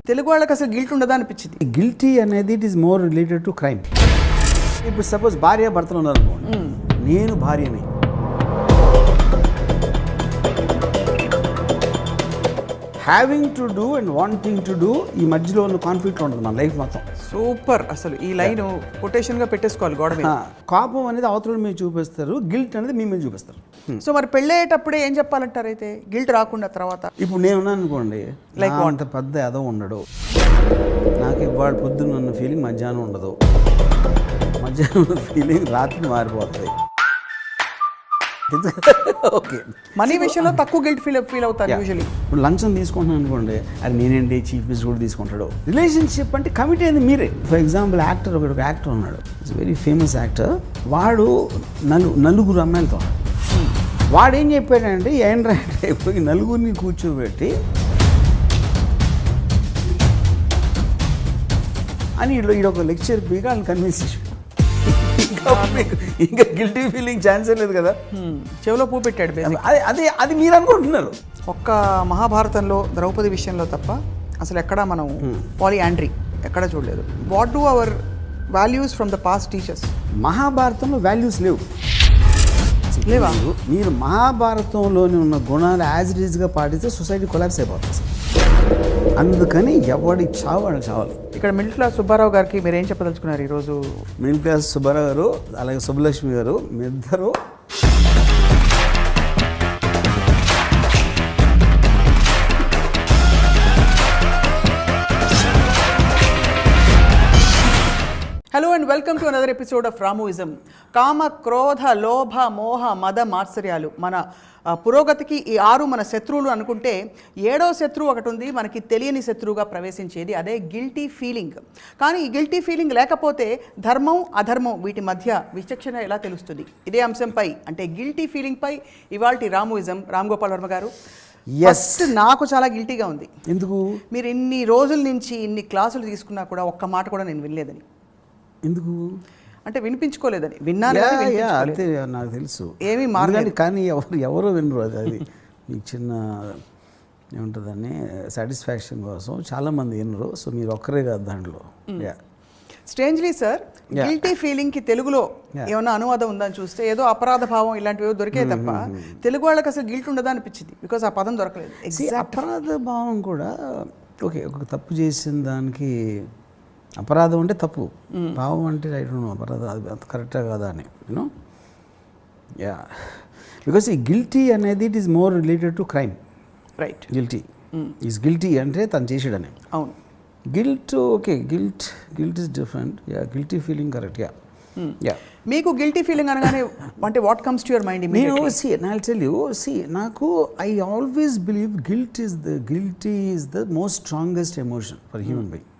తెలుగు వాళ్ళకి అసలు గిల్ట్ ఉండదా అనిపించింది. గిల్టీ అనేది it is more related to crime. ఇప్పుడు సపోజ్ భార్య భర్తలు ఉన్నారు అనుకోండి, నేను భార్యని, having to do and wanting to do, ఈ మధ్యలో ఉన్న కాన్ఫ్లిక్ట్ ఉంటుంది మన లైఫ్ మొత్తం. సూపర్, అసలు ఈ లైన్ కొటేషన్గా పెట్టేసుకోవాలి గోడ మీద. కోపం అనేది అవతల మీద చూపిస్తారు, గిల్ట్ అనేది మీ మీద చూపిస్తారు. సో మరి పెళ్ళయ్యేటప్పుడే ఏం చెప్పాలంటారు అయితే గిల్ట్ రాకుండా తర్వాత? ఇప్పుడు నేను ఉన్నాను అనుకోండి, లైక్ అంత పెద్ద ఏదో ఉండడు, నాకు ఇవాళ పొద్దున్న ఉన్న ఫీలింగ్ మధ్యాహ్నం ఉండదు, మధ్యాహ్నం ఉన్న ఫీలింగ్ రాత్రి మారిపోతుంది. ఓకే, మనీ విషయంలో తక్కువ గిల్ట్ ఫీల్ అవుతారు యూజువల్లీ. ఇప్పుడు లంచం తీసుకుంటున్నాను అనుకోండి, అది నేనేంటి చీఫ్ మినిస్టర్ కూడా తీసుకుంటాడు. రిలేషన్షిప్ అంటే కమిట్ అయింది మీరే. ఫర్ ఎగ్జాంపుల్ ఒక యాక్టర్ ఉన్నాడు, ఇట్స్ వెరీ ఫేమస్ యాక్టర్. వాడు నలుగురు అమ్మాయిలతో, వాడు ఏం చెప్పాడంటే ఏంట్రా అయిపోయి నలుగురిని కూర్చోబెట్టి అని ఈడొక లెక్చర్ పీగా వాళ్ళని కన్విన్స్ చేసి, ఇంకా గిల్టీ ఫీలింగ్ ఛాన్సే లేదు కదా. చెవిలో పూ పెట్టాడు. అది మీరు అనుకుంటున్నారు. ఒక్క మహాభారతంలో ద్రౌపది విషయంలో తప్ప అసలు ఎక్కడా మనం పాలియాండ్రీ ఎక్కడ చూడలేదు. What do our values from the past teachers? మహాభారతంలో వాల్యూస్ లేవు. లేవా? మీరు మహాభారతంలోని ఉన్న గుణాలు యాజ్ ఇట్ ఈజ్గా పాటిస్తే సొసైటీ కొలాప్స్ అయిపోతుంది. అందుకని ఎవడి చావాడు చావాలి. ఇక్కడ మిడిల్ క్లాస్ సుబ్బారావు గారికి మీరు ఏం చెప్పదలుచుకున్నారు ఈరోజు? మిడిల్ క్లాస్ సుబ్బారావు గారు అలాగే సుబ్బలక్ష్మి గారు, మీ ఇద్దరు hello and welcome to another episode of Ramuism. కామ, క్రోధ, లోభ, మోహ, మద, మాత్సర్యాలు మన పురోగతికి ఈ 6 మన శత్రువులు అనుకుంటే 7వ శత్రువు ఒకటి ఉంది, మనకి తెలియని శత్రువుగా ప్రవేశించేది, అదే గిల్టీ ఫీలింగ్. కానీ ఈ గిల్టీ ఫీలింగ్ లేకపోతే ధర్మం అధర్మం వీటి మధ్య విచక్షణ ఎలా తెలుస్తుంది? ఇదే అంశంపై అంటే గిల్టీ ఫీలింగ్ పై ఇవాల్టి రామూయిజం. రామ్ గోపాల్ వర్మ గారు, ఫస్ట్ నాకు చాలా గిల్టీగా ఉంది. ఎందుకు? మీరు ఇన్ని రోజుల నుంచి ఇన్ని క్లాసులు తీసుకున్నా కూడా ఒక్క మాట కూడా నేను వినలేదని. ఎందుకు అంటే వినిపించుకోలేదని. విన్నాను, అంతే, నాకు తెలుసు ఏమీ మారలేదు. కానీ ఎవరో వినరు. అది మీకు చిన్న ఏముంటుందని సాటిస్ఫాక్షన్ కోసం చాలామంది వినరు. సో మీరు ఒక్కరే కాదు దాంట్లో. స్ట్రేంజ్లీ సార్, గిల్టీ ఫీలింగ్ కి తెలుగులో ఏమైనా అనువాదం ఉందని చూస్తే ఏదో అపరాధ భావం ఇలాంటివి దొరికే తప్ప తెలుగు వాళ్ళకి అసలు గిల్ట్ ఉండదా అనిపించింది. బికాస్ ఆ పదం దొరకలేదు. అపరాధ భావం కూడా ఓకే, ఒక తప్పు చేసిన దానికి అపరాధం అంటే తప్పు, భావం అంటే రైట్ అపరాధం అది అంత కరెక్టా కాదా అని యూనో. యా, బికాస్ ఈ గిల్టీ అనేది it is more related to crime. Right, guilty is guilty అంటే తను చేసాడని. అవును, guilt okay, guilt is different. Yeah, guilty feeling correct. Yeah yeah. మీకు గిల్టీ ఫీలింగ్ అనగానే అంటే what comes to your mind? I'll tell you, నాకు I always believe guilty is the most strongest emotion for human being.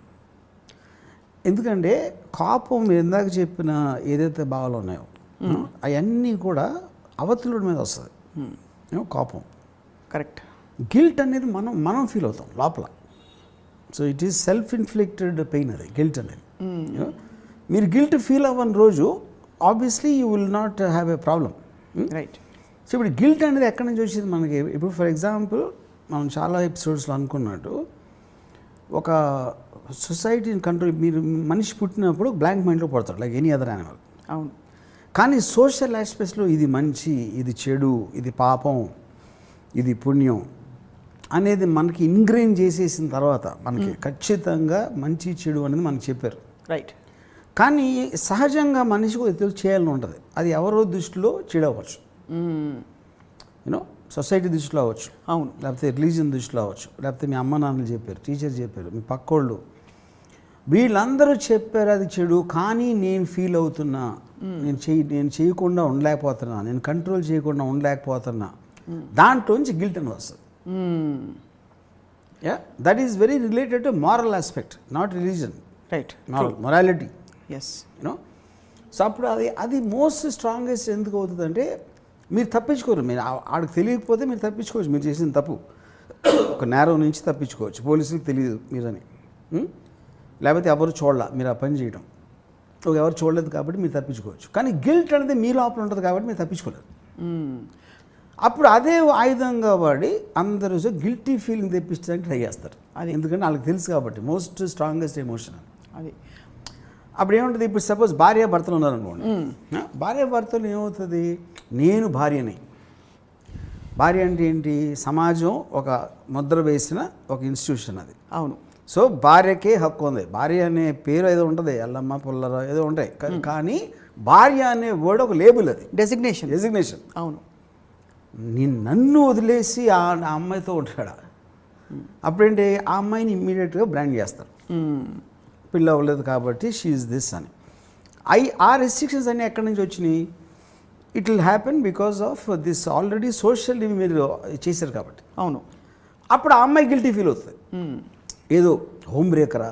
ఎందుకంటే కోపం, మీరు ఇందాక చెప్పిన ఏదైతే భావాలు ఉన్నాయో అవన్నీ కూడా అవతలుడి మీద వస్తుంది. కోపం కరెక్ట్. గిల్ట్ అనేది మనం ఫీల్ అవుతాం లోపల. So it is self inflicted pain అది గిల్ట్ అనేది. మీరు గిల్ట్ ఫీల్ అవ్వని రోజు obviously you will not have a problem. Right. So ఇప్పుడు గిల్ట్ అనేది ఎక్కడి నుంచి వచ్చింది మనకి? ఇప్పుడు ఫర్ ఎగ్జాంపుల్ మనం చాలా ఎపిసోడ్స్లో అనుకున్నట్టు ఒక సొసైటీని కంట్రోల్, మీరు మనిషి పుట్టినప్పుడు బ్లాంక్ మైండ్లో పడతాడు లైక్ ఎనీ అదర్ యానిమల్. అవును. కానీ సోషల్ ఆస్పెక్ట్స్లో ఇది మంచి, ఇది చెడు, ఇది పాపం, ఇది పుణ్యం అనేది మనకి ఇంగ్రెయిన్ చేసేసిన తర్వాత మనకి ఖచ్చితంగా మంచి చెడు అనేది మనకి చెప్పారు. రైట్. కానీ సహజంగా మనిషికి తెలుసు చేయాలని ఉంటుంది. అది ఎవరో దృష్టిలో చెడు అవ్వచ్చు, యూనో సొసైటీ దృష్టిలో అవ్వచ్చు, అవును, లేకపోతే రిలీజియన్ దృష్టిలో అవ్వచ్చు, లేకపోతే మీ అమ్మ నాన్నలు చెప్పారు, టీచర్ చెప్పారు, మీ పక్కోళ్ళు, వీళ్ళందరూ చెప్పారు అది చెడు. కానీ నేను ఫీల్ అవుతున్నా, నేను చేయకుండా ఉండలేకపోతున్నా, నేను కంట్రోల్ చేయకుండా ఉండలేకపోతున్నా, దాంట్లోంచి గిల్ట్ అని వస్తుంది. Yeah, that is very related to moral aspect, not religion. Right, morality. Yes, you know. So అప్పుడు అది మోస్ట్ స్ట్రాంగెస్ట్ ఎందుకు అవుతుందంటే మీరు తప్పించుకోరు. మీరు ఆడికి తెలియకపోతే మీరు తప్పించుకోవచ్చు, మీరు చేసిన తప్పు ఒక నేరం నుంచి తప్పించుకోవచ్చు, పోలీసులకు తెలియదు మీరని, లేకపోతే ఎవరు చూడాల మీరు ఆ పని చేయడం, ఎవరు చూడలేదు కాబట్టి మీరు తప్పించుకోవచ్చు. కానీ గిల్ట్ అనేది మీ లోపల ఉంటుంది కాబట్టి మీరు తప్పించుకోలేదు. అప్పుడు అదే ఆయుధంగా వాడి అందరూ గిల్టీ ఫీలింగ్ తెప్పించడానికి ట్రై చేస్తారు. అది ఎందుకంటే వాళ్ళకి తెలుసు కాబట్టి మోస్ట్ స్ట్రాంగెస్ట్ ఎమోషన్ అది. అప్పుడు ఏముంటుంది, ఇప్పుడు సపోజ్ భార్య భర్తలు ఉన్నారనుకోండి, భార్య భర్తలు ఏమవుతుంది, నేను భార్యని. భార్య అంటే ఏంటి, సమాజం ఒక ముద్ర వేసిన ఒక ఇన్స్టిట్యూషన్ అది. అవును. సో భార్యకే హక్కు ఉంది. భార్య అనే పేరు ఏదో ఉంటుంది, ఎల్లమ్మ పుల్లర ఏదో ఉంటాయి, కానీ భార్య అనే వర్డ్ ఒక లేబుల్, అది డెసిగ్నేషన్. అవును. నన్ను వదిలేసి ఆ అమ్మాయితో ఉంటాడా, అప్పుడేంటి ఆ అమ్మాయిని ఇమ్మీడియట్గా బ్రాండ్ చేస్తారు, పిల్ల అవ్వలేదు కాబట్టి షీఈస్ దిస్ అని. ఆ రెస్ట్రిక్షన్స్ అన్నీ ఎక్కడి నుంచి వచ్చినాయి, it will happen because of this already social మీరు చేశారు కాబట్టి. అవును. అప్పుడు ఆ అమ్మాయి గిల్టీ ఫీల్ అవుతుంది, ఏదో హోమ్ బ్రేకరా,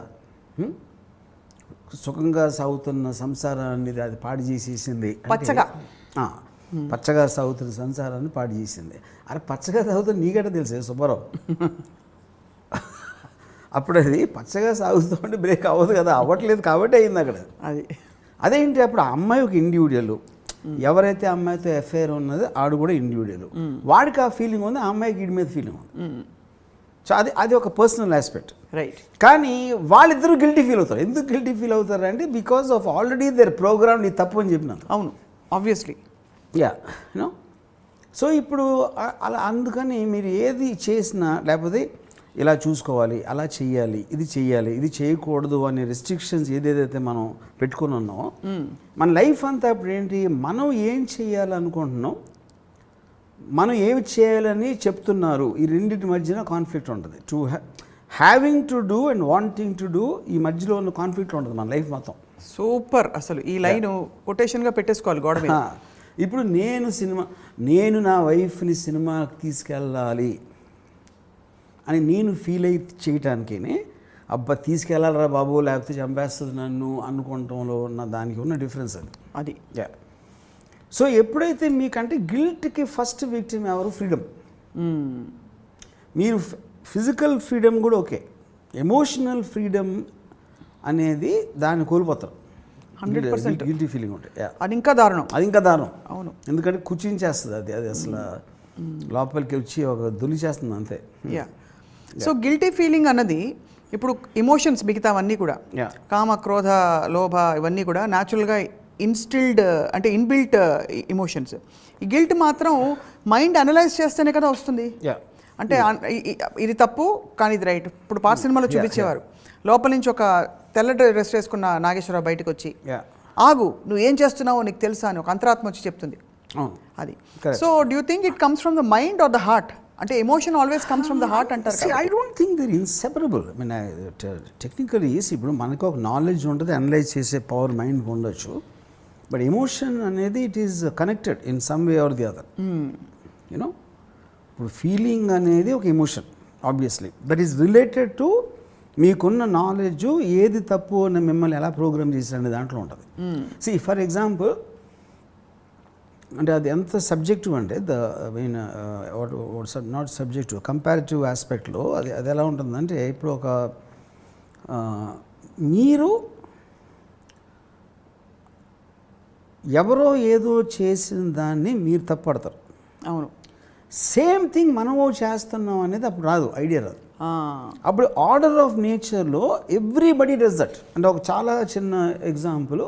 సుఖంగా సాగుతున్న సంసారాన్ని అది పాడు చేసేసింది, పచ్చగా సాగుతున్న సంసారాన్ని పాడు చేసింది. అరే పచ్చగా సాగుతుంది నీకంటే తెలుసే సుబ్బారావు, అప్పుడు అది పచ్చగా సాగుతుంటే బ్రేక్ అవ్వదు కదా, అవ్వట్లేదు కాబట్టి అయింది అక్కడ. అదేంటి, అప్పుడు ఆ అమ్మాయి ఒక ఇండివిజువల్, ఎవరైతే అమ్మాయితో ఎఫ్ఐఆర్ ఉన్నదో ఆడు కూడా ఇండివిజువల్, వాడికి ఆ ఫీలింగ్ ఉంది, ఆ అమ్మాయికి వీడి మీద ఫీలింగ్ ఉంది. సో అది ఒక పర్సనల్ ఆస్పెక్ట్. రైట్. కానీ వాళ్ళిద్దరూ గిల్టీ ఫీల్ అవుతారు. ఎందుకు గిల్టీ ఫీల్ అవుతారు అంటే because of already their programme నీ తప్పు అని చెప్పినాను. అవును, ఆబ్వియస్లీ. యూనో, సో ఇప్పుడు అలా అందుకని మీరు ఏది చేసినా లేకపోతే ఇలా చూసుకోవాలి, అలా చెయ్యాలి, ఇది చేయకూడదు అనే రెస్ట్రిక్షన్స్ ఏదేదైతే మనం పెట్టుకుని ఉన్నామో, మన లైఫ్ అంతా ఇప్పుడు ఏంటి, మనం ఏం చేయాలనుకుంటున్నాం, మనం ఏమి చేయాలని చెప్తున్నారు, ఈ రెండింటి మధ్యన కాన్ఫ్లిక్ట్ ఉంటుంది. Having to do and wanting to do, ఈ మధ్యలో ఉన్న కాన్ఫ్లిక్ట్ ఉంటుంది మన లైఫ్ మొత్తం. సూపర్. అసలు ఈ లైన్ కొటేషన్గా పెట్టేసుకోవాలి గోడ మీద. ఇప్పుడు నేను నా వైఫ్ని సినిమాకి తీసుకెళ్ళాలి అని నేను ఫీల్ అయి చేయటానికి, అబ్బా తీసుకెళ్ళాలరా బాబు లేకపోతే చంపేస్తుంది నన్ను అనుకోవటంలో ఉన్న దానికి ఉన్న డిఫరెన్స్ అది. సో ఎప్పుడైతే మీకంటే గిల్ట్కి ఫస్ట్ విక్టిమ్ ఎవరు, ఫ్రీడమ్. మీరు ఫిజికల్ ఫ్రీడమ్ కూడా ఓకే, ఎమోషనల్ ఫ్రీడమ్ అనేది దాన్ని కోల్పోతారు. 100% గిల్టీ ఫీలింగ్ ఉంటాయి. అది ఇంకా దారుణం. అవును. ఎందుకంటే కుచించేస్తుంది అది అసలు లోపలికి వచ్చి ఒక చేస్తుంది అంతే. సో గిల్టీ ఫీలింగ్ అన్నది ఇప్పుడు ఎమోషన్స్ మిగతావన్నీ కూడా, కామ క్రోధ లోభ ఇవన్నీ కూడా న్యాచురల్గా ఇన్స్టిల్డ్ అంటే ఇన్బిల్ట్ ఎమోషన్స్. ఈ గిల్ట్ మాత్రం మైండ్ అనలైజ్ చేస్తేనే కదా వస్తుంది. అంటే ఇది తప్పు కానీ ఇది రైట్. ఇప్పుడు పాత సినిమాలో చూపించేవారు, లోపల నుంచి ఒక తెల్ల డ్రెస్ వేసుకున్న నాగేశ్వరరావు బయటకు వచ్చి, ఆగు నువ్వు ఏం చేస్తున్నావో నీకు తెలుసా అని ఒక అంతరాత్మ వచ్చి చెప్తుంది. అది. So do you think it comes from the mind or the heart? అంటే emotion always comes from the heart అంటారు. I don't think they're inseparable. I mean technically ఇప్పుడు మనకు ఒక నాలెడ్జ్ ఉంటుంది, అనలైజ్ చేసే పవర్ మైండ్కి ఉండొచ్చు, బట్ ఎమోషన్ అనేది it is connected in some way or the other. You know, ఇప్పుడు ఫీలింగ్ అనేది ఒక emotion, obviously that is related to మీకున్న నాలెడ్జ్ ఏది తప్పు అని మిమ్మల్ని ఎలా ప్రోగ్రామ్ చేశారనే దాంట్లో ఉంటుంది. సి ఫర్ ఎగ్జాంపుల్, అంటే అది ఎంత సబ్జెక్టివ్ అంటే నాట్ సబ్జెక్టివ్, కంపారిటివ్ ఆస్పెక్ట్లో అది ఎలా ఉంటుందంటే, ఇప్పుడు ఒక మీరు ఎవరో ఏదో చేసిన దాన్ని మీరు తప్పడతారు. అవును. సేమ్ థింగ్ మనము చేస్తున్నాం అనేది అప్పుడు రాదు, ఐడియా రాదు. అప్పుడు ఆర్డర్ ఆఫ్ నేచర్లో ఎవ్రీబడి డస్ దట్. అంటే ఒక చాలా చిన్న ఎగ్జాంపుల్,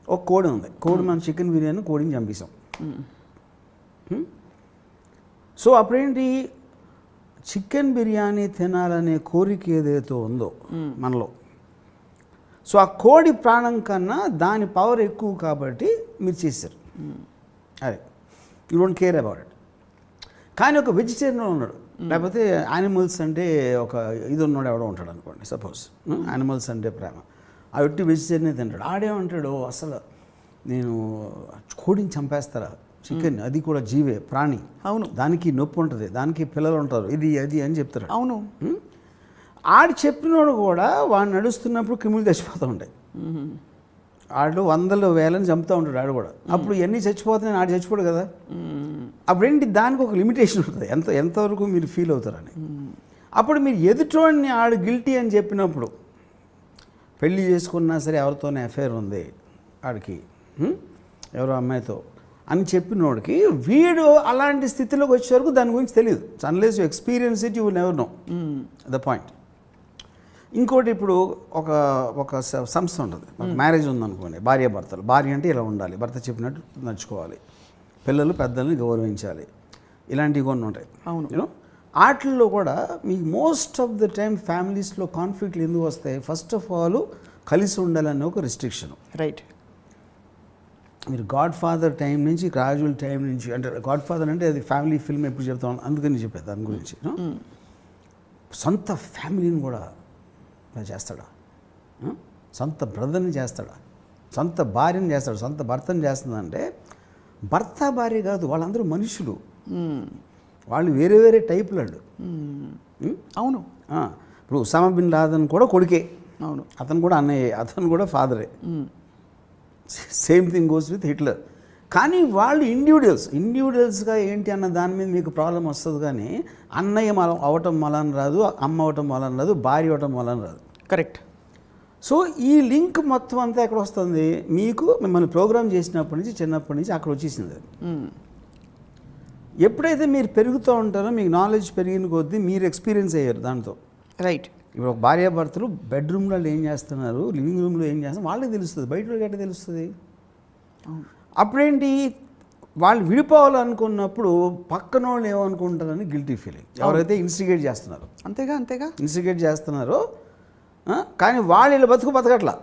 ఒక కోడి ఉంది, కోడి మనం చికెన్ బిర్యానీ కోడిని చంపేసాం. సో అప్పుడేంటి, చికెన్ బిర్యానీ తినాలనే కోరిక ఏదైతే ఉందో మనలో, సో ఆ కోడి ప్రాణం కన్నా దాని పవర్ ఎక్కువ కాబట్టి మీరు చేశారు. అదే you don't care about it. కానీ ఒక వెజిటేరియన్ ఉన్నాడు, లేకపోతే యానిమల్స్ అంటే ఒక ఇది ఉన్నాడు ఎవడో ఉంటాడు అనుకోండి, సపోజ్ యానిమల్స్ అంటే ప్రేమ, ఆ వ్యక్తి వెజిటేరియన్ తింటాడు. ఆడేమంటాడు, అసలు నేను కోడిని చంపేస్తారా, చికెన్ అది కూడా జీవే, ప్రాణి, అవును, దానికి నొప్పి ఉంటుంది, దానికి పిల్లలు ఉంటారు, ఇది అది అని చెప్తారు. అవును. ఆడు చెప్పినోడు కూడా వాడు నడుస్తున్నప్పుడు క్రిములు చచ్చిపోతూ ఉంటాయి. ఆడు వందలు వేలని చంపుతూ ఉంటాడు ఆడు కూడా. అప్పుడు ఎన్ని చచ్చిపోతున్నాయి, ఆడు చచ్చిపోడు కదా. అప్పుడేంటి, దానికి ఒక లిమిటేషన్ ఉంటుంది, ఎంతవరకు మీరు ఫీల్ అవుతారని. అప్పుడు మీరు ఎదుటోడిని ఆడు గిల్టీ అని చెప్పినప్పుడు, పెళ్ళి చేసుకున్నా సరే ఎవరితోనే అఫైర్ ఉంది ఆడికి, ఎవరో అమ్మాయితో, అని చెప్పినోడికి వీడు అలాంటి స్థితిలోకి వచ్చే వరకు దాని గురించి తెలియదు. Unless you experience it you will never know the point. ఇంకోటి ఇప్పుడు ఒక సంస్థ ఉంటుంది, మ్యారేజ్ ఉందనుకోండి, భార్యాభర్తలు. భార్య అంటే ఇలా ఉండాలి, భర్త చెప్పినట్టు నడుచుకోవాలి, పిల్లలు పెద్దల్ని గౌరవించాలి, ఇలాంటివి కొన్ని ఉంటాయి. అవును. యూనో వాటిల్లో కూడా మీకు మోస్ట్ ఆఫ్ ద టైం ఫ్యామిలీస్లో కాన్ఫ్లిక్ట్లు ఎందుకు వస్తాయి? ఫస్ట్ ఆఫ్ ఆల్ కలిసి ఉండాలనే ఒక రిస్ట్రిక్షన్. రైట్. మీరు గాడ్ ఫాదర్ టైం నుంచి, రాజుల టైం నుంచి, అంటే గాడ్ ఫాదర్ అంటే అది ఫ్యామిలీ ఫిల్మ్ ఎప్పుడు చెప్తాం, అందుకని చెప్పేది దాని గురించి. సొంత ఫ్యామిలీని కూడా చేస్తాడా? సొంత బ్రదర్ని చేస్తాడా? సొంత భార్యని చేస్తాడు, సొంత భర్తని చేస్తుందంటే భర్త భార్య కాదు, వాళ్ళందరూ మనుషులు, వాళ్ళు వేరే వేరే టైపులు వాళ్ళు. అవును. ఇప్పుడు ఉసామా బిన్ లాదెన్ కూడా కొడుకే, అవును, అతను కూడా అన్నయ్యే, అతను కూడా ఫాదరే. Same thing goes with Hitler. కానీ వాళ్ళు ఇండివిజువల్స్గా ఏంటి అన్న దాని మీద మీకు ప్రాబ్లం వస్తుంది. కానీ అన్నయ్య అవటం వలన రాదు, అమ్మ అవటం వలన రాదు, భార్య అవటం వలన రాదు. కరెక్ట్. సో ఈ లింక్ మొత్తం అంతా ఎక్కడ వస్తుంది? మీకు మిమ్మల్ని ప్రోగ్రామ్ చేసినప్పటి నుంచి, చిన్నప్పటి నుంచి అక్కడ వచ్చేసింది. ఎప్పుడైతే మీరు పెరుగుతూ ఉంటారో, మీకు నాలెడ్జ్ పెరిగిన కొద్దీ మీరు ఎక్స్పీరియన్స్ అయ్యారు దాంతో. రైట్. ఇప్పుడు ఒక భార్యాభర్తలు బెడ్రూమ్లో ఏం చేస్తున్నారు, లివింగ్ రూమ్లో ఏం చేస్తున్నారు వాళ్ళకి తెలుస్తుంది, బయట ఎట్లా తెలుస్తుంది? అప్పుడేంటి, వాళ్ళు విడిపోవాలనుకున్నప్పుడు పక్కన వాళ్ళు ఏమనుకుంటారని గిల్టీ ఫీలింగ్. ఎవరైతే ఇన్స్టిగేట్ చేస్తున్నారో, అంతేగా ఇన్స్టిగేట్ చేస్తున్నారో, కానీ వాళ్ళు వీళ్ళ బతకట్లా,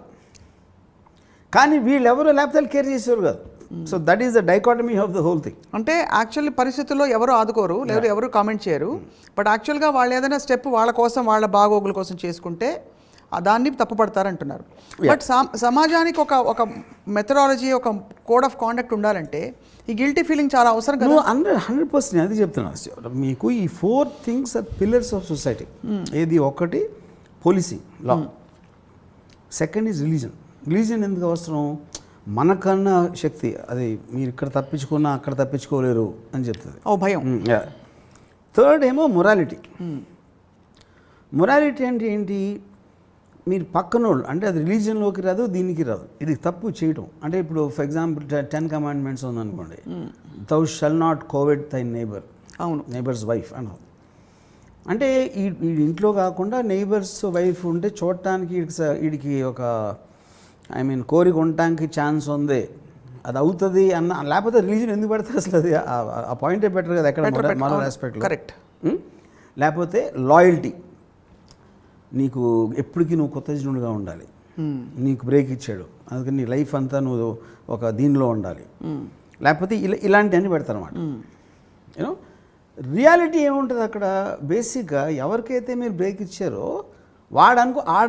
కానీ వీళ్ళెవరో లేకపోతే కేర్ చేసేవారు కాదు. So that is the dichotomy of the whole thing. అంటే యాక్చువల్లీ పరిస్థితుల్లో ఎవరు ఆదుకోరు, లేదా ఎవరు కామెంట్ చేయరు, బట్ యాక్చువల్గా వాళ్ళు ఏదైనా స్టెప్ వాళ్ళ కోసం, వాళ్ళ బాగోగుల కోసం చేసుకుంటే దాన్ని తప్పుపడతారంటున్నారు. బట్ సమాజానికి ఒక మెథడాలజీ, ఒక కోడ్ ఆఫ్ కాండక్ట్ ఉండాలంటే ఈ గిల్టీ ఫీలింగ్ చాలా అవసరం కదా. 100% అది చెప్తున్నాను మీకు. ఈ 4 things are pillars of society. ఏది? ఒకటి policing, law. Second is religion ఎందుకు అవసరం? మనకన్నా శక్తి అది, మీరు ఇక్కడ తప్పించుకున్నా అక్కడ తప్పించుకోలేరు అని చెప్తుంది, ఓ భయం. థర్డ్ ఏమో మొరాలిటీ. మొరాలిటీ అంటే ఏంటి? మీరు పక్కనోళ్ళు, అంటే అది రిలీజియన్లోకి రాదు, దీనికి రాదు, ఇది తప్పు చేయటం. అంటే ఇప్పుడు ఫర్ ఎగ్జాంపుల్ 10 కమాండ్మెంట్స్ ఉందనుకోండి, thou shall not covet thy neighbor, అవును, నైబర్స్ వైఫ్ అన్నారు. అంటే ఈ ఇంట్లో కాకుండా నైబర్స్ వైఫ్ ఉంటే చూడటానికి వీడికి ఒక కోరిక ఉండటానికి ఛాన్స్ ఉంది, అది అవుతుంది అన్న. లేకపోతే రిలీజన్ ఎందుకు పెడతారు అసలు? అది ఆ పాయింటే బెటర్ కదా ఎక్కడ మరో ఆస్పెక్ట్లో. కరెక్ట్. లేకపోతే లాయల్టీ, నీకు ఎప్పటికీ నువ్వు కృతజ్ఞుడిగా ఉండాలి, నీకు బ్రేక్ ఇచ్చాడు అందుకని నీ లైఫ్ అంతా నువ్వు ఒక దీనిలో ఉండాలి, లేకపోతే ఇలాంటివన్నీ పెడతారన్నమాట. యూనో రియాలిటీ ఏముంటుంది అక్కడ? బేసిక్గా ఎవరికైతే మీరు బ్రేక్ ఇచ్చారో ఆడ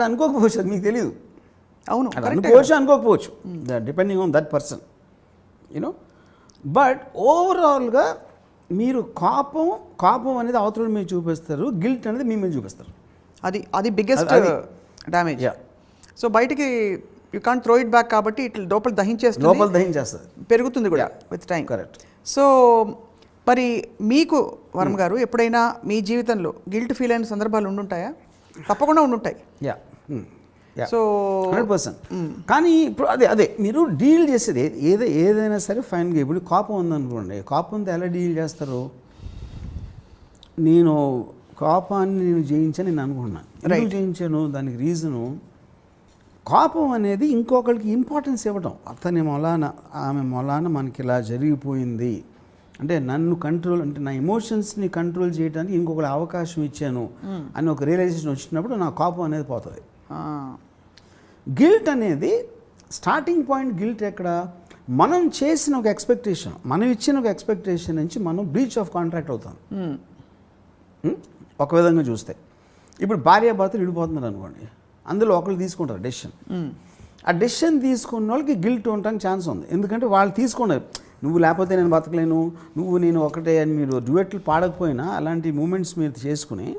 అనుకోకపోవచ్చు, అది మీకు తెలియదు. అవును, అనుకోవచ్చు, అనుకోకపోవచ్చు, depending on that person. You know but ఓవరాల్గా మీరు కోపం అనేది అవతల మీరు చూపిస్తారు, గిల్ట్ అనేది మీ మీద చూపిస్తారు. అది బిగ్గెస్ట్ డ్యామేజ్. సో బయటికి you can't throw it back, కాబట్టి ఇట్లా లోపల దహించేస్తుంది, పెరుగుతుంది కూడా విత్ టైం. కరెక్ట్. సో మరి మీకు వర్మ గారు ఎప్పుడైనా మీ జీవితంలో గిల్ట్ ఫీల్ అయిన సందర్భాలు ఉండుంటాయా? తప్పకుండా ఉండుంటాయి. సో 100%. కానీ ఇప్పుడు అదే మీరు డీల్ చేసేది ఏదైనా సరే ఫైన్గా. ఇప్పుడు కోపం ఉందనుకోండి, కోపంతో ఎలా డీల్ చేస్తారు? నేను కోపాన్ని జయించని నేను అనుకున్నాను. ఎందుకు జయించాను? దానికి రీజను, కోపం అనేది ఇంకొకరికి ఇంపార్టెన్స్ ఇవ్వటం. అతని మొలాన, ఆమె మొలాన మనకి ఇలా జరిగిపోయింది అంటే నన్ను కంట్రోల్, అంటే నా ఎమోషన్స్ని కంట్రోల్ చేయడానికి ఇంకొకరి అవకాశం ఇచ్చాను అని ఒక రియలైజేషన్ వచ్చినప్పుడు నా కోపం అనేది పోతుంది. గిల్ట్ అనేది స్టార్టింగ్ పాయింట్. గిల్ట్ ఎక్కడ? మనం చేసిన ఒక ఎక్స్పెక్టేషన్, మనం ఇచ్చిన ఒక ఎక్స్పెక్టేషన్ నుంచి మనం బ్రీచ్ ఆఫ్ కాంట్రాక్ట్ అవుతాం. ఒక విధంగా చూస్తే ఇప్పుడు భార్యాభర్తలు విడిపోతున్నారు అనుకోండి, అందులో ఒకళ్ళు తీసుకుంటారు డెసిషన్. ఆ డెసిషన్ తీసుకున్న వాళ్ళకి గిల్ట్ ఉండడానికి ఛాన్స్ ఉంది. ఎందుకంటే వాళ్ళు తీసుకున్నారు, నువ్వు లేకపోతే నేను బతకలేను, నేను ఒకటే అని. మీరు డ్యూయెట్లు పాడకపోయినా అలాంటి మూమెంట్స్ మీరు చేసుకుని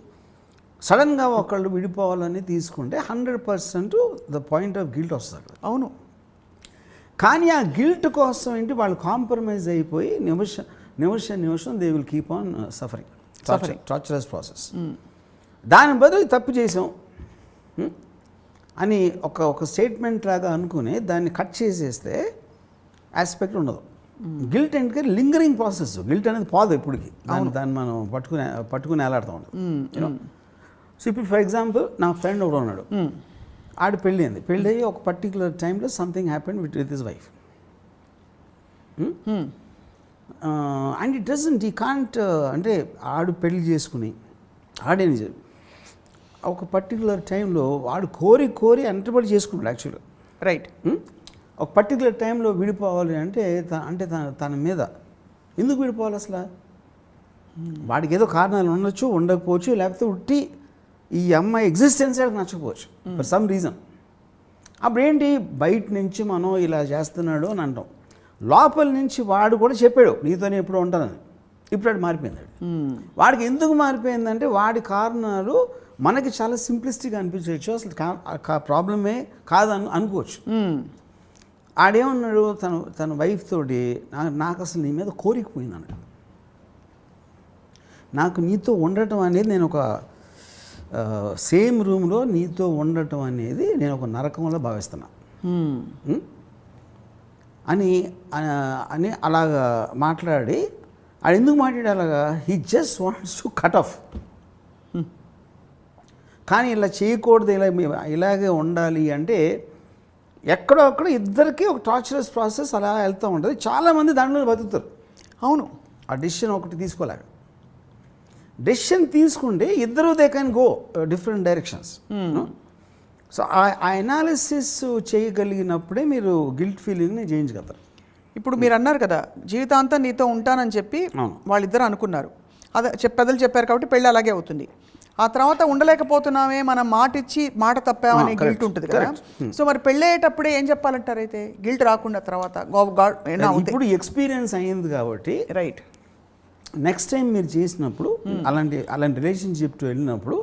సడన్గా ఒకళ్ళు విడిపోవాలని తీసుకుంటే 100% ద పాయింట్ ఆఫ్ గిల్ట్ వస్తుంది. అవును. కానీ ఆ గిల్ట్ కోసం ఏంటి, వాళ్ళు కాంప్రమైజ్ అయిపోయి నిమిషం they will keep on suffering, torturous process. దాని బదులు తప్పు చేసాం అని ఒక స్టేట్మెంట్ లాగా అనుకుని దాన్ని కట్ చేసేస్తే ఆస్పెక్ట్ ఉండదు. గిల్ట్ అంటే లింగరింగ్ ప్రాసెస్. గిల్ట్ అనేది పోదు ఎప్పటికి, దాన్ని మనం పట్టుకుని వేలాడుతూ ఉంటాం. సో ఇప్పుడు ఫర్ ఎగ్జాంపుల్ నా ఫ్రెండ్ ఒకడు ఉన్నాడు, ఆడు పెళ్ళి అయింది, పెళ్ళి అయ్యి ఒక పర్టికులర్ టైంలో something happened with his wife and it doesn't he can't అంటే ఆడు పెళ్లి చేసుకుని ఆడేం ఒక పర్టికులర్ టైంలో వాడు కోరి ఎంటబడి చేసుకున్నాడు యాక్చువల్గా. రైట్. ఒక పర్టికులర్ టైంలో విడిపోవాలి అంటే తన మీద ఎందుకు విడిపోవాలి అసలు? వాడికి ఏదో కారణాలు ఉండొచ్చు, ఉండకపోవచ్చు, లేకపోతే ఉట్టి ఈ అమ్మాయి ఎగ్జిస్టెన్స్ నచ్చకపోవచ్చు ఫర్ సమ్ రీజన్. అప్పుడు ఏంటి, బయట నుంచి మనం ఇలా చేస్తున్నాడు అని అంటాం, లోపల నుంచి వాడు కూడా చెప్పాడు నీతోనే ఎప్పుడు ఉంటానని. ఇప్పుడు వాడు మారిపోయింది. వాడికి ఎందుకు మారిపోయిందంటే వాడి కారణాలు మనకి చాలా సింప్లిస్టిక్గా అనిపించవచ్చు, అసలు ప్రాబ్లమే కాదని అనుకోవచ్చు. ఆడేమన్నాడు, తన వైఫ్ తోటి నాకు అసలు నీ మీద కోరికపోయింది అన్నాడు. నాకు నీతో ఉండటం అనేది, నేను ఒక సేమ్ రూమ్లో నీతో ఉండటం అనేది నేను ఒక నరకంలో భావిస్తున్నా అని అని అలాగా మాట్లాడి, అది ఎందుకు మాట్లాడి అలాగా, he just wants to cut off. కానీ ఇలా చేయకూడదు, ఇలాగే ఉండాలి అంటే ఎక్కడో అక్కడ ఇద్దరికి ఒక టార్చరస్ ప్రాసెస్ అలా వెళ్తూ ఉంటుంది. చాలామంది దాంట్లో బతుకుతారు. అవును, ఆ డెసిషన్ ఒకటి తీసుకోలేక, డెసిషన్ తీసుకుంటే ఇద్దరు they can go different directions. So ఆ ఎనాలిసిస్ చేయగలిగినప్పుడే మీరు గిల్ట్ ఫీలింగ్ని జయించగలుగుతారు. ఇప్పుడు మీరు అన్నారు కదా జీవితాంతం నీతో ఉంటానని చెప్పి వాళ్ళిద్దరు అనుకున్నారు, అదే పెద్దలు చెప్పారు కాబట్టి పెళ్ళి అలాగే అవుతుంది. ఆ తర్వాత ఉండలేకపోతున్నామే, మనం మాట ఇచ్చి మాట తప్పామనే గిల్ట్ ఉంటుంది కదా. సో మరి పెళ్ళయ్యేటప్పుడే ఏం చెప్పాలంటారు అయితే గిల్ట్ రాకుండా తర్వాత? ఇప్పుడు ఎక్స్పీరియన్స్ అయ్యింది కాబట్టి రైట్, నెక్స్ట్ టైం మీరు చేసినప్పుడు అలాంటి రిలేషన్షిప్ వెళ్ళినప్పుడు,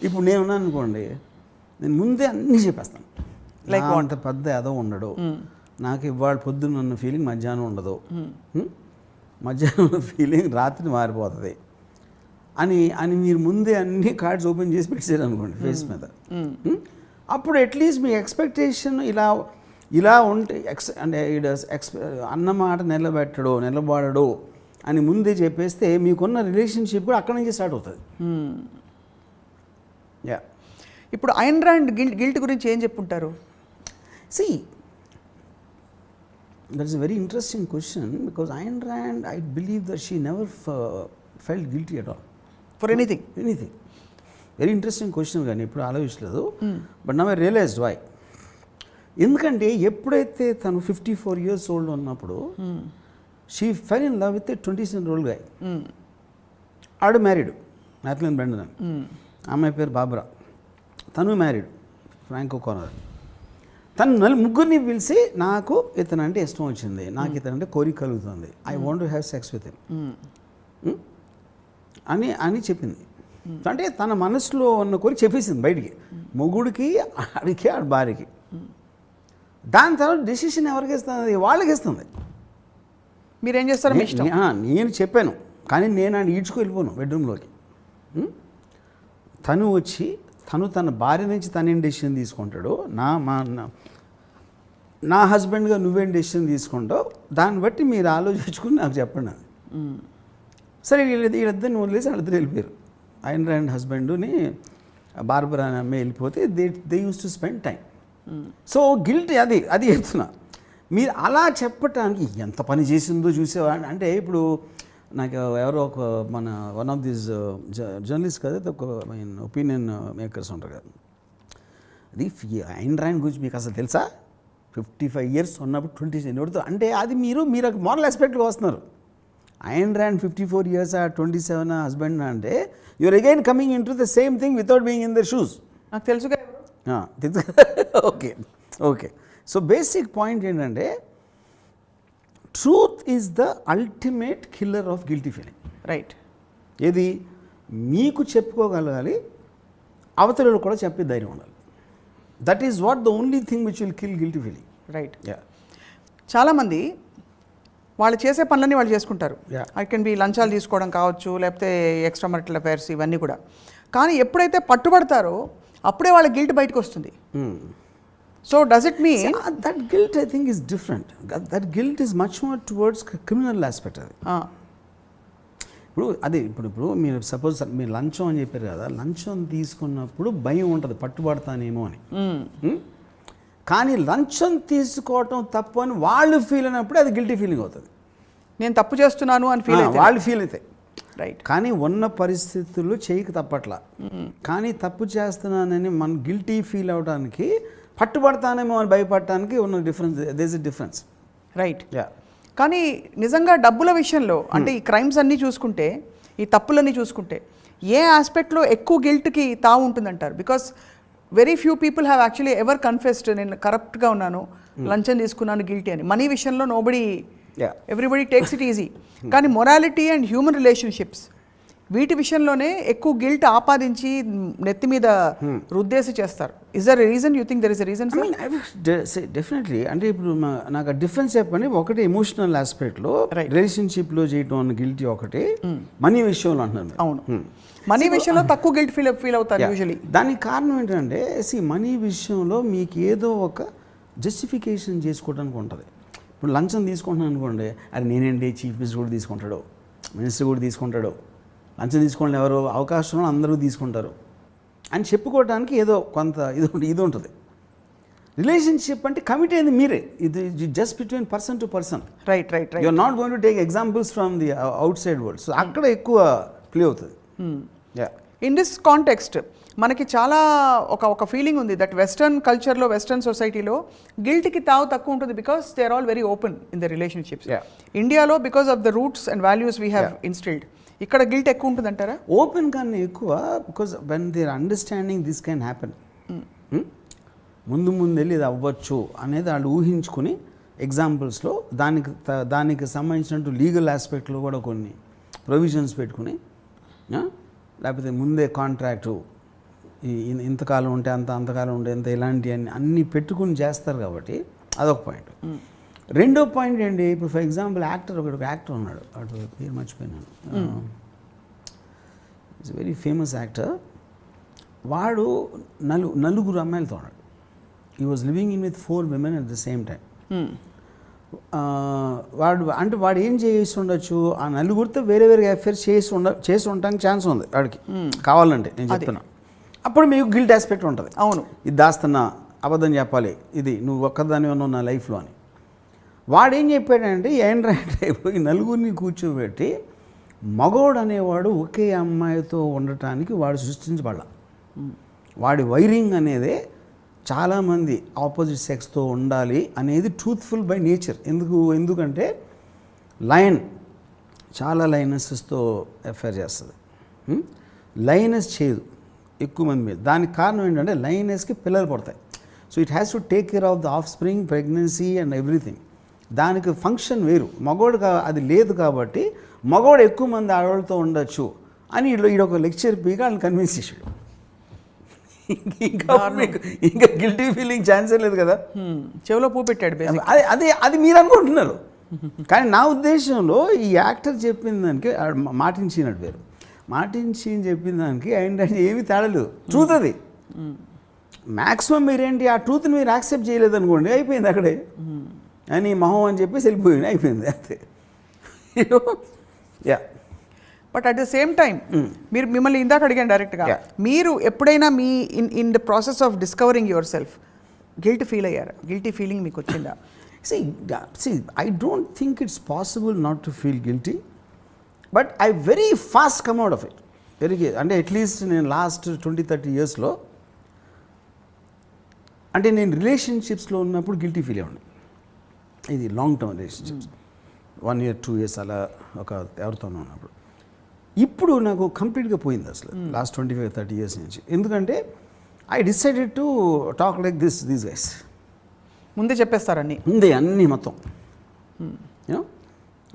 ఇప్పుడు నేను ఉన్నాను అనుకోండి, నేను ముందే అన్నీ చెప్పేస్తాను. లైక్ అంత పెద్ద ఏదో ఉండడు, నాకు ఇవాళ పొద్దున్న ఉన్న ఫీలింగ్ మధ్యాహ్నం ఉండదు, మధ్యాహ్నం ఉన్న ఫీలింగ్ రాత్రి మారిపోతుంది అని మీరు ముందే అన్ని కార్డ్స్ ఓపెన్ చేసి పెట్టారు అనుకోండి ఫేస్ మీద. అప్పుడు అట్లీస్ట్ మీ ఎక్స్పెక్టేషన్ ఇలా ఉంటే అంటే అన్నమాట నిలబడడు అని ముందే చెప్పేస్తే మీకున్న రిలేషన్షిప్ కూడా అక్కడి నుంచి స్టార్ట్ అవుతుంది. యా. ఇప్పుడు ఐన్ ర్యాండ్ గిల్ట్ గురించి ఏం చెప్పుంటారు? See, that is a very interesting question because Ayn Rand I believe that she never felt guilty at all for anything. Very interesting question, కానీ ఇప్పుడు ఆలోచించలేదు. But now I realized why. ఎందుకంటే ఎప్పుడైతే తను 54 years old ఉన్నప్పుడు she fell in love with 27-year-old guy. ఆడు married, మ్యాథ్లిన్ Branden అని, అమ్మాయి పేరు బాబ్రా. తను మ్యారీడ్, ఫ్రాంకో కానర్. తను ముగ్గురిని పిలిచి నాకు ఇతనంటే ఇష్టం వచ్చింది, నాకు ఇతనంటే కోరిక కలుగుతుంది, I want to have sex with him అని చెప్పింది. అంటే తన మనసులో ఉన్న కోరిక చెప్పేసింది బయటికి, మొగుడికి, ఆడికి, ఆడి భార్యకి. దాని తర్వాత డెసిషన్ ఎవరికి ఇస్తుంది? వాళ్ళకి ఇస్తుంది. మీరేం చేస్తారు? నేను చెప్పాను, కానీ నేను ఆయన ఈడ్చుకు వెళ్ళిపోను బెడ్రూమ్లోకి. తను వచ్చి తన భార్య నుంచి తనేం డెసిషన్ తీసుకుంటాడు, నా హస్బెండ్గా నువ్వేం డెసిషన్ తీసుకుంటావు, దాన్ని బట్టి మీరు ఆలోచించుకుని నాకు చెప్పండి. అది సరే, వీళ్ళిద్దరిని వదిలేసి వాళ్ళిద్దరు వెళ్ళిపోయారు. ఐన్ ర్యాండ్ హస్బెండ్ని బార్బరా అనే అమ్మాయి వెళ్ళిపోతే they use to spend time. So guilt అది చెప్తున్నా. మీరు అలా చెప్పటానికి ఎంత పని చేసిందో చూసేవా అంటే, ఇప్పుడు నాకు ఎవరో ఒక మన వన్ ఆఫ్ దీస్ జర్నలిస్ట్ కదా, ఒక ఒపీనియన్ మేకర్స్ ఉంటారు కదా, అది ఐన్ ర్యాండ్ గురించి మీకు అసలు తెలుసా? 55 years ఉన్నప్పుడు 27 అంటే అది మీరు మోరల్ ఆస్పెక్ట్గా వస్తున్నారు. ఐన్ ర్యాండ్ 54 years 27 హస్బెండ్ అంటే you're again coming into the same thing without being in their shoes. నాకు తెలుసుగా. ఓకే. సో బేసిక్ పాయింట్ ఏంటంటే, truth is the ultimate killer of guilty feeling. Right. ఏది మీకు చెప్పుకోగలగాలి, అవతలలో కూడా చెప్పే ధైర్యం ఉండాలి. That is what the only thing which will kill guilty feeling. Right. చాలామంది వాళ్ళు చేసే పనులన్నీ వాళ్ళు చేసుకుంటారు. ఐ కెన్ బి లంచాలు తీసుకోవడం కావచ్చు, లేకపోతే ఎక్స్ట్రా marital affairs ఇవన్నీ కూడా. కానీ ఎప్పుడైతే పట్టుబడతారో అప్పుడే వాళ్ళ గిల్ట్ బయటకు వస్తుంది. So does it mean that guilt I think is different. That guilt is much more towards criminal aspect. అది ఇప్పుడు అదే ఇప్పుడు మీరు సపోజ్ మీరు లంచం అని చెప్పారు కదా, లంచం తీసుకున్నప్పుడు భయం ఉంటుంది పట్టుబడతానేమో అని. కానీ లంచం తీసుకోవటం తప్పు అని వాళ్ళు ఫీల్ అయినప్పుడు అది గిల్టీ ఫీలింగ్ అవుతుంది. నేను తప్పు చేస్తున్నాను అని ఫీల్ అయితే వాళ్ళు ఫీల్ అవుతాయి. రైట్. కానీ ఉన్న పరిస్థితుల్లో చేయక తప్పట్లా. కానీ తప్పు చేస్తున్నానని మనం గిల్టీ ఫీల్ అవడానికి, పట్టుబడతానేమో అని భయపడటానికి ఉన్న difference, there is a difference. Right. కానీ నిజంగా డబ్బుల విషయంలో అంటే ఈ క్రైమ్స్ అన్నీ చూసుకుంటే, ఈ తప్పులన్నీ చూసుకుంటే ఏ ఆస్పెక్ట్లో ఎక్కువ గిల్ట్కి తావు ఉంటుందంటారు? Because very few people have actually ever confessed నేను కరప్ట్గా ఉన్నాను, లంచం తీసుకున్నాను, గిల్టీ అని. మనీ విషయంలో nobody, everybody takes it easy. కానీ మొరాలిటీ అండ్ హ్యూమన్ రిలేషన్షిప్స్ వీటి విషయంలోనే ఎక్కువ గిల్ట్ ఆపాదించి నెత్తి మీద రుద్దేసి చేస్తారు. Is there a reason? You think there is a reason? Definitely. అంటే ఇప్పుడు నాకు డిఫరెన్స్ చెప్పండి. ఒకటి ఎమోషనల్ ఆస్పెక్ట్లో రిలేషన్షిప్లో చేయడం అన్న గిల్టీ ఒకటి, మనీ విషయంలో అంటున్నాను. అవును, మనీ విషయంలో తక్కువ గిల్ట్ ఫీల్ అవుతారు యూజువలీ. దానికి కారణం ఏంటంటే మనీ విషయంలో మీకు ఏదో ఒక జస్టిఫికేషన్ చేసుకోవడానికి ఉంటుంది. ఇప్పుడు లంచం తీసుకుంటున్నాను అనుకోండి, అది నేనండి చీఫ్ మినిస్టర్ కూడా తీసుకుంటాడు, మినిస్టర్ కూడా తీసుకుంటాడు, లంచం తీసుకోండి ఎవరు అవకాశం అందరూ తీసుకుంటారు అని చెప్పుకోవడానికి ఏదో కొంత ఇది ఉంటుంది. రిలేషన్షిప్ అంటే కమిట్ అయింది మీరే, ఇది just between person to person. Right right right. You are not going to take examples from the outside world. So అక్కడ ఎక్కువ ప్లే అవుతుంది. ఇన్ దిస్ కాంటెక్స్ట్ మనకి చాలా ఒక ఫీలింగ్ ఉంది దట్ వెస్టర్న్ కల్చర్లో, వెస్టర్న్ సొసైటీలో గిల్ట్కి తావు తక్కువ ఉంటుంది because they are all very open in the relationships. ఇండియాలో because of the roots and values we have instilled, ఇక్కడ గిల్ట్ ఎక్కువ ఉంటుంది అంటారా? ఓపెన్ కన్నా ఎక్కువ, because when there understanding this can happen, ముందు వెళ్ళి ఇది అవ్వచ్చు అనేది వాళ్ళు ఊహించుకుని ఎగ్జాంపుల్స్లో దానికి సంబంధించినట్టు లీగల్ ఆస్పెక్ట్లో కూడా కొన్ని ప్రొవిజన్స్ పెట్టుకుని, లేకపోతే ముందే కాంట్రాక్టు ఇంతకాలం ఉంటే అంతకాలం ఉంటే ఇంత ఇలాంటి అన్నీ పెట్టుకుని చేస్తారు కాబట్టి అదొక పాయింట్. రెండో పాయింట్ ఏంటి, ఇప్పుడు ఫర్ ఎగ్జాంపుల్ ఒక యాక్టర్ ఉన్నాడు, అటు పేరు మర్చిపోయినాను, ఇట్స్ వెరీ ఫేమస్ యాక్టర్. వాడు నలుగురు అమ్మాయిలతో ఉన్నాడు. He was living in with 4 women at the same time. వాడు ఏం చేసి ఉండొచ్చు, ఆ నలుగురితో వేరే అఫేర్స్ చేసి ఉండటానికి ఛాన్స్ ఉంది వాడికి, కావాలంటే నేను చెప్తున్నా. అప్పుడు మీకు గిల్ట్ ఆస్పెక్ట్ ఉంటుంది. అవును, ఇది దాస్తున్నా, అబద్ధం చెప్పాలి, ఇది నువ్వు ఒక్కదాని ఉన్నావు నా లైఫ్లో అని. వాడేం చెప్పాడంటే ఇప్పుడు ఈ నలుగురిని కూర్చోబెట్టి మగోడు అనేవాడు ఒకే అమ్మాయితో ఉండటానికి వాడు సృష్టించబడాల. వాడి వైరింగ్ అనేదే చాలామంది ఆపోజిట్ సెక్స్తో ఉండాలి అనేది ట్రూత్ఫుల్ బై నేచర్. ఎందుకంటే లయన్ చాలా లైనెసెస్తో ఎఫైర్ చేస్తుంది, లైనెస్ చేయదు ఎక్కువ మంది మీద. దానికి కారణం ఏంటంటే లైనెస్కి పిల్లలు పడతాయి. So it has to take care of the of spring, pregnancy and everything. దానికి ఫంక్షన్ వేరు. మగోడు అది లేదు కాబట్టి మగోడు ఎక్కువ మంది ఆడవాళ్ళతో ఉండొచ్చు అని ఈడొక లెక్చర్ పీగా వాళ్ళని కన్విన్స్ చేసాడు. ఇంకా గిల్టీ ఫీలింగ్ ఛాన్సే లేదు కదా, చెవిలో పూ పెట్టాడు. అది మీరు అనుకుంటున్నారు. కానీ నా ఉద్దేశంలో ఈ యాక్టర్ చెప్పిన దానికి మాటించినట్టు వేరు, మాటించి చెప్పిన దానికి ఏంటంటే ఏమీ తేడలేదు. ట్రూత్ అది. మ్యాక్సిమం మీరేంటి ఆ ట్రూత్ని మీరు యాక్సెప్ట్ చేయలేదు అనుకోండి, అయిపోయింది అక్కడే అని మొహం అని చెప్పేసి వెళ్ళిపోయింది, అయిపోయింది అంతే. But at the same time మిమ్మల్ని ఇందాక అడిగాను డైరెక్ట్గా, మీరు ఎప్పుడైనా me in the process of discovering your self guilt feel అయ్యారా? గిల్టీ ఫీలింగ్ మీకు వచ్చిందా? See, I don't think it's possible not to feel guilty, but I very fast come out of it. అంటే అట్లీస్ట్ నేను last 20-30 yearsలో అంటే నేను రిలేషన్షిప్స్లో ఉన్నప్పుడు guilty feel అయ్యాను. ఇది long term relationships, 1 year 2 years అలా ఒక ఎవరితోనూ ఉన్నప్పుడు. ఇప్పుడు నాకు కంప్లీట్గా పోయింది అసలు లాస్ట్ 25-30 years నుంచి. ఎందుకంటే I decided to talk like these guys. ముందే చెప్పేస్తారని అన్నీ మొత్తం.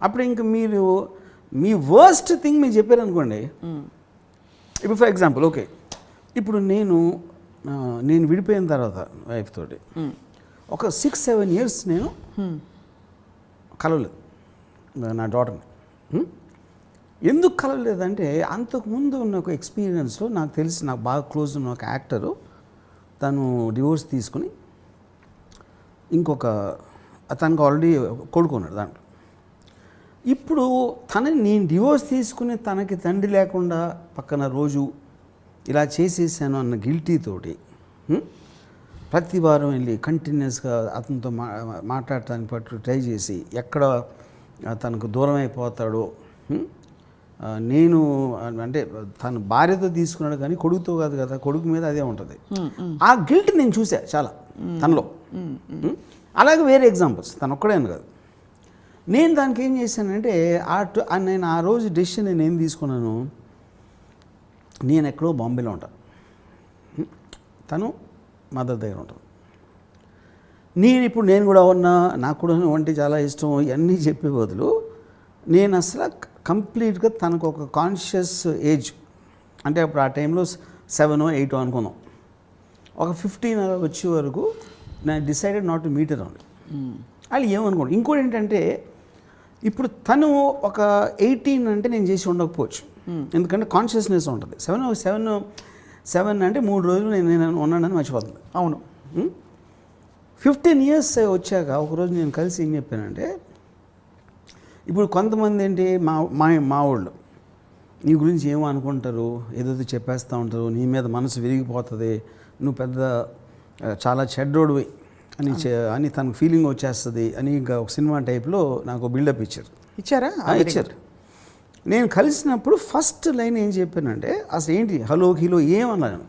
అప్పుడు ఇంకా మీరు మీ వర్స్ట్ థింగ్ మీరు చెప్పారనుకోండి. ఇప్పుడు ఫర్ ఎగ్జాంపుల్ ఓకే, ఇప్పుడు నేను విడిపోయిన తర్వాత వైఫ్ తోటి ఒక 6-7 years నేను కలవలేదు నా డాటర్ని. ఎందుకు కలవలేదంటే అంతకుముందు ఉన్న ఒక ఎక్స్పీరియన్స్లో నాకు బాగా క్లోజ్ ఉన్న ఒక యాక్టరు, తను డివోర్స్ తీసుకుని ఇంకొక తనకు ఆల్రెడీ కొడుకున్నాడు దాంట్లో. ఇప్పుడు నేను డివోర్స్ తీసుకుని తనకి తండ్రి లేకుండా పక్కన రోజు ఇలా చేసేసాను అన్న గిల్టీ తోటి ప్రతి వారం వెళ్ళి కంటిన్యూస్గా అతనితో మాట్లాడటానికి పట్టు ట్రై చేసి ఎక్కడ తనకు దూరం అయిపోతాడో, నేను అంటే తను భార్యతో తీసుకున్నాడు కానీ కొడుకుతో కాదు కదా, కొడుకు మీద అదే ఉంటుంది. ఆ గిల్ట్ నేను చూసా చాలా తనలో. అలాగే వేరే ఎగ్జాంపుల్స్, తను ఒక్కడేను కాదు. నేను దానికి ఏం చేశానంటే నేను ఆ రోజు డెసిషన్ నేను ఏం తీసుకున్నాను, నేను ఎక్కడో బాంబేలో ఉంటాను, తను మదర్ దగ్గర ఉంటాను. నేను కూడా ఉన్నా, నాకు కూడా వంటి చాలా ఇష్టం, ఇవన్నీ చెప్పే బదులు నేను అసలు కంప్లీట్గా తనకు ఒక కాన్షియస్ ఏజ్, అంటే అప్పుడు ఆ టైంలో 7 or 8 అనుకున్నాం, ఒక 15 అలా వచ్చే వరకు నేను decided not to meet around. వాళ్ళు ఏమనుకోండి. ఇంకోటి ఏంటంటే ఇప్పుడు తను ఒక 18 అంటే నేను చేసి ఉండకపోవచ్చు, ఎందుకంటే కాన్షియస్నెస్ ఉంటుంది. 7 అంటే 3 రోజులు నేను ఉన్నానని మర్చిపోతుంది. అవును. 15 years వచ్చాక ఒకరోజు నేను కలిసి ఏం చెప్పానంటే, ఇప్పుడు కొంతమంది ఏంటి మా వాళ్ళు నీ గురించి ఏమో అనుకుంటారు, ఏదో చెప్పేస్తూ ఉంటారు, నీ మీద మనసు విరిగిపోతుంది, నువ్వు పెద్ద చాలా చెడ్డోడివి అని తనకు ఫీలింగ్ వచ్చేస్తుంది అని ఇంకా ఒక సినిమా టైప్లో నాకు బిల్డప్ ఇచ్చారా? ఇచ్చారు. నేను కలిసినప్పుడు ఫస్ట్ లైన్ ఏం చెప్పానంటే, అసలు ఏంటి హలో కిలో ఏమన్నాను,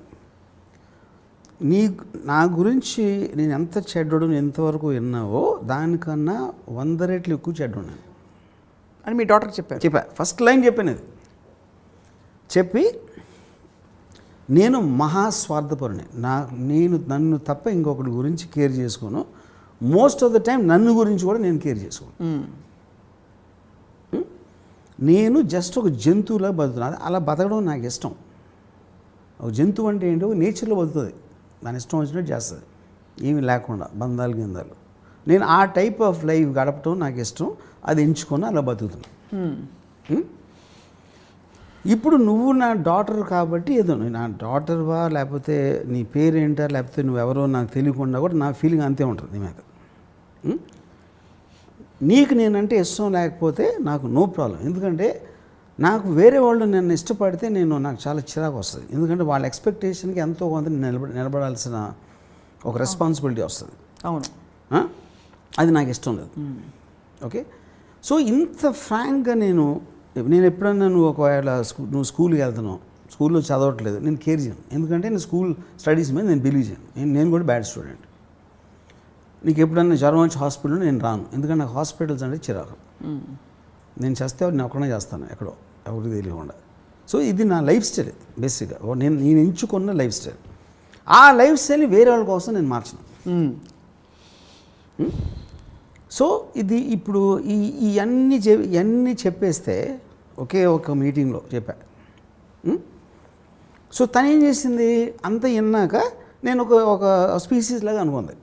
నా గురించి నేను ఎంత చెడ్డోడు ఎంతవరకు విన్నావో దానికన్నా 100 రెట్లు ఎక్కువ చెడ్డోడు అని మీ డాక్టర్ చెప్పా. ఫస్ట్ లైన్ చెప్పాను అది. చెప్పి నేను మహాస్వార్థపరుని, నన్ను తప్ప ఇంకొకటి గురించి కేర్ చేసుకోను, మోస్ట్ ఆఫ్ ద టైం నన్ను గురించి కూడా నేను కేర్ చేసుకోను. నేను జస్ట్ ఒక జంతువులా బతుకుతున్నాను. అలా బతకడం నాకు ఇష్టం. ఒక జంతువు అంటే ఏంటో నేచర్లో బతుకుతుంది, దాని ఇష్టం వచ్చినట్టు చేస్తుంది, ఏమి లేకుండా బంధాలు గిందాలు. నేను ఆ టైప్ ఆఫ్ లైఫ్ గడపటం నాకు ఇష్టం, అది ఎంచుకొని అలా బతుకుతున్నాను. ఇప్పుడు నువ్వు నా డాటర్ కాబట్టి ఏదో నా డాటర్వా లేకపోతే నీ పేరేంటా లేకపోతే నువ్వెవరో నాకు తెలియకుండా కూడా నా ఫీలింగ్ అంతే ఉంటుంది నీ మీద. నీకు నేనంటే ఇష్టం లేకపోతే నాకు నో ప్రాబ్లం, ఎందుకంటే నాకు వేరే వాళ్ళు నన్ను ఇష్టపడితే నాకు చాలా చిరాకు వస్తుంది, ఎందుకంటే వాళ్ళ ఎక్స్పెక్టేషన్కి ఎంతో కొంత నిలబడాల్సిన ఒక రెస్పాన్సిబిలిటీ వస్తుంది. అవును, అది నాకు ఇష్టం లేదు. ఓకే, సో ఇంత ఫ్రాంక్గా నేను ఎప్పుడన్నా నువ్వు స్కూల్కి వెళ్తున్నావు, స్కూల్లో చదవట్లేదు, నేను కేర్ చేయను, ఎందుకంటే నేను స్కూల్ స్టడీస్ మీద నేను బిలీవ్ చేయను. నేను కూడా బ్యాడ్ స్టూడెంట్. నీకు ఎప్పుడన్నా జ్వరం వచ్చి హాస్పిటల్ నేను రాను, ఎందుకంటే నాకు హాస్పిటల్స్ అంటే చిరాకు. నేను చేస్తే నేను ఒక్కడే చేస్తాను, ఎక్కడో ఎవరికి తెలియకుండా. సో ఇది నా లైఫ్ స్టైల్ బేసిక్గా, నేను ఎంచుకున్న లైఫ్ స్టైల్. ఆ లైఫ్ స్టైల్ని వేరే వాళ్ళ కోసం నేను మార్చను. సో ఇది ఇప్పుడు ఇవన్నీ చెప్పేస్తే ఒకే ఒక మీటింగ్లో చెప్పా. సో తను ఏం చేసింది, అంత విన్నాక నేను ఒక స్పీసీస్ లాగా అనుకుంది.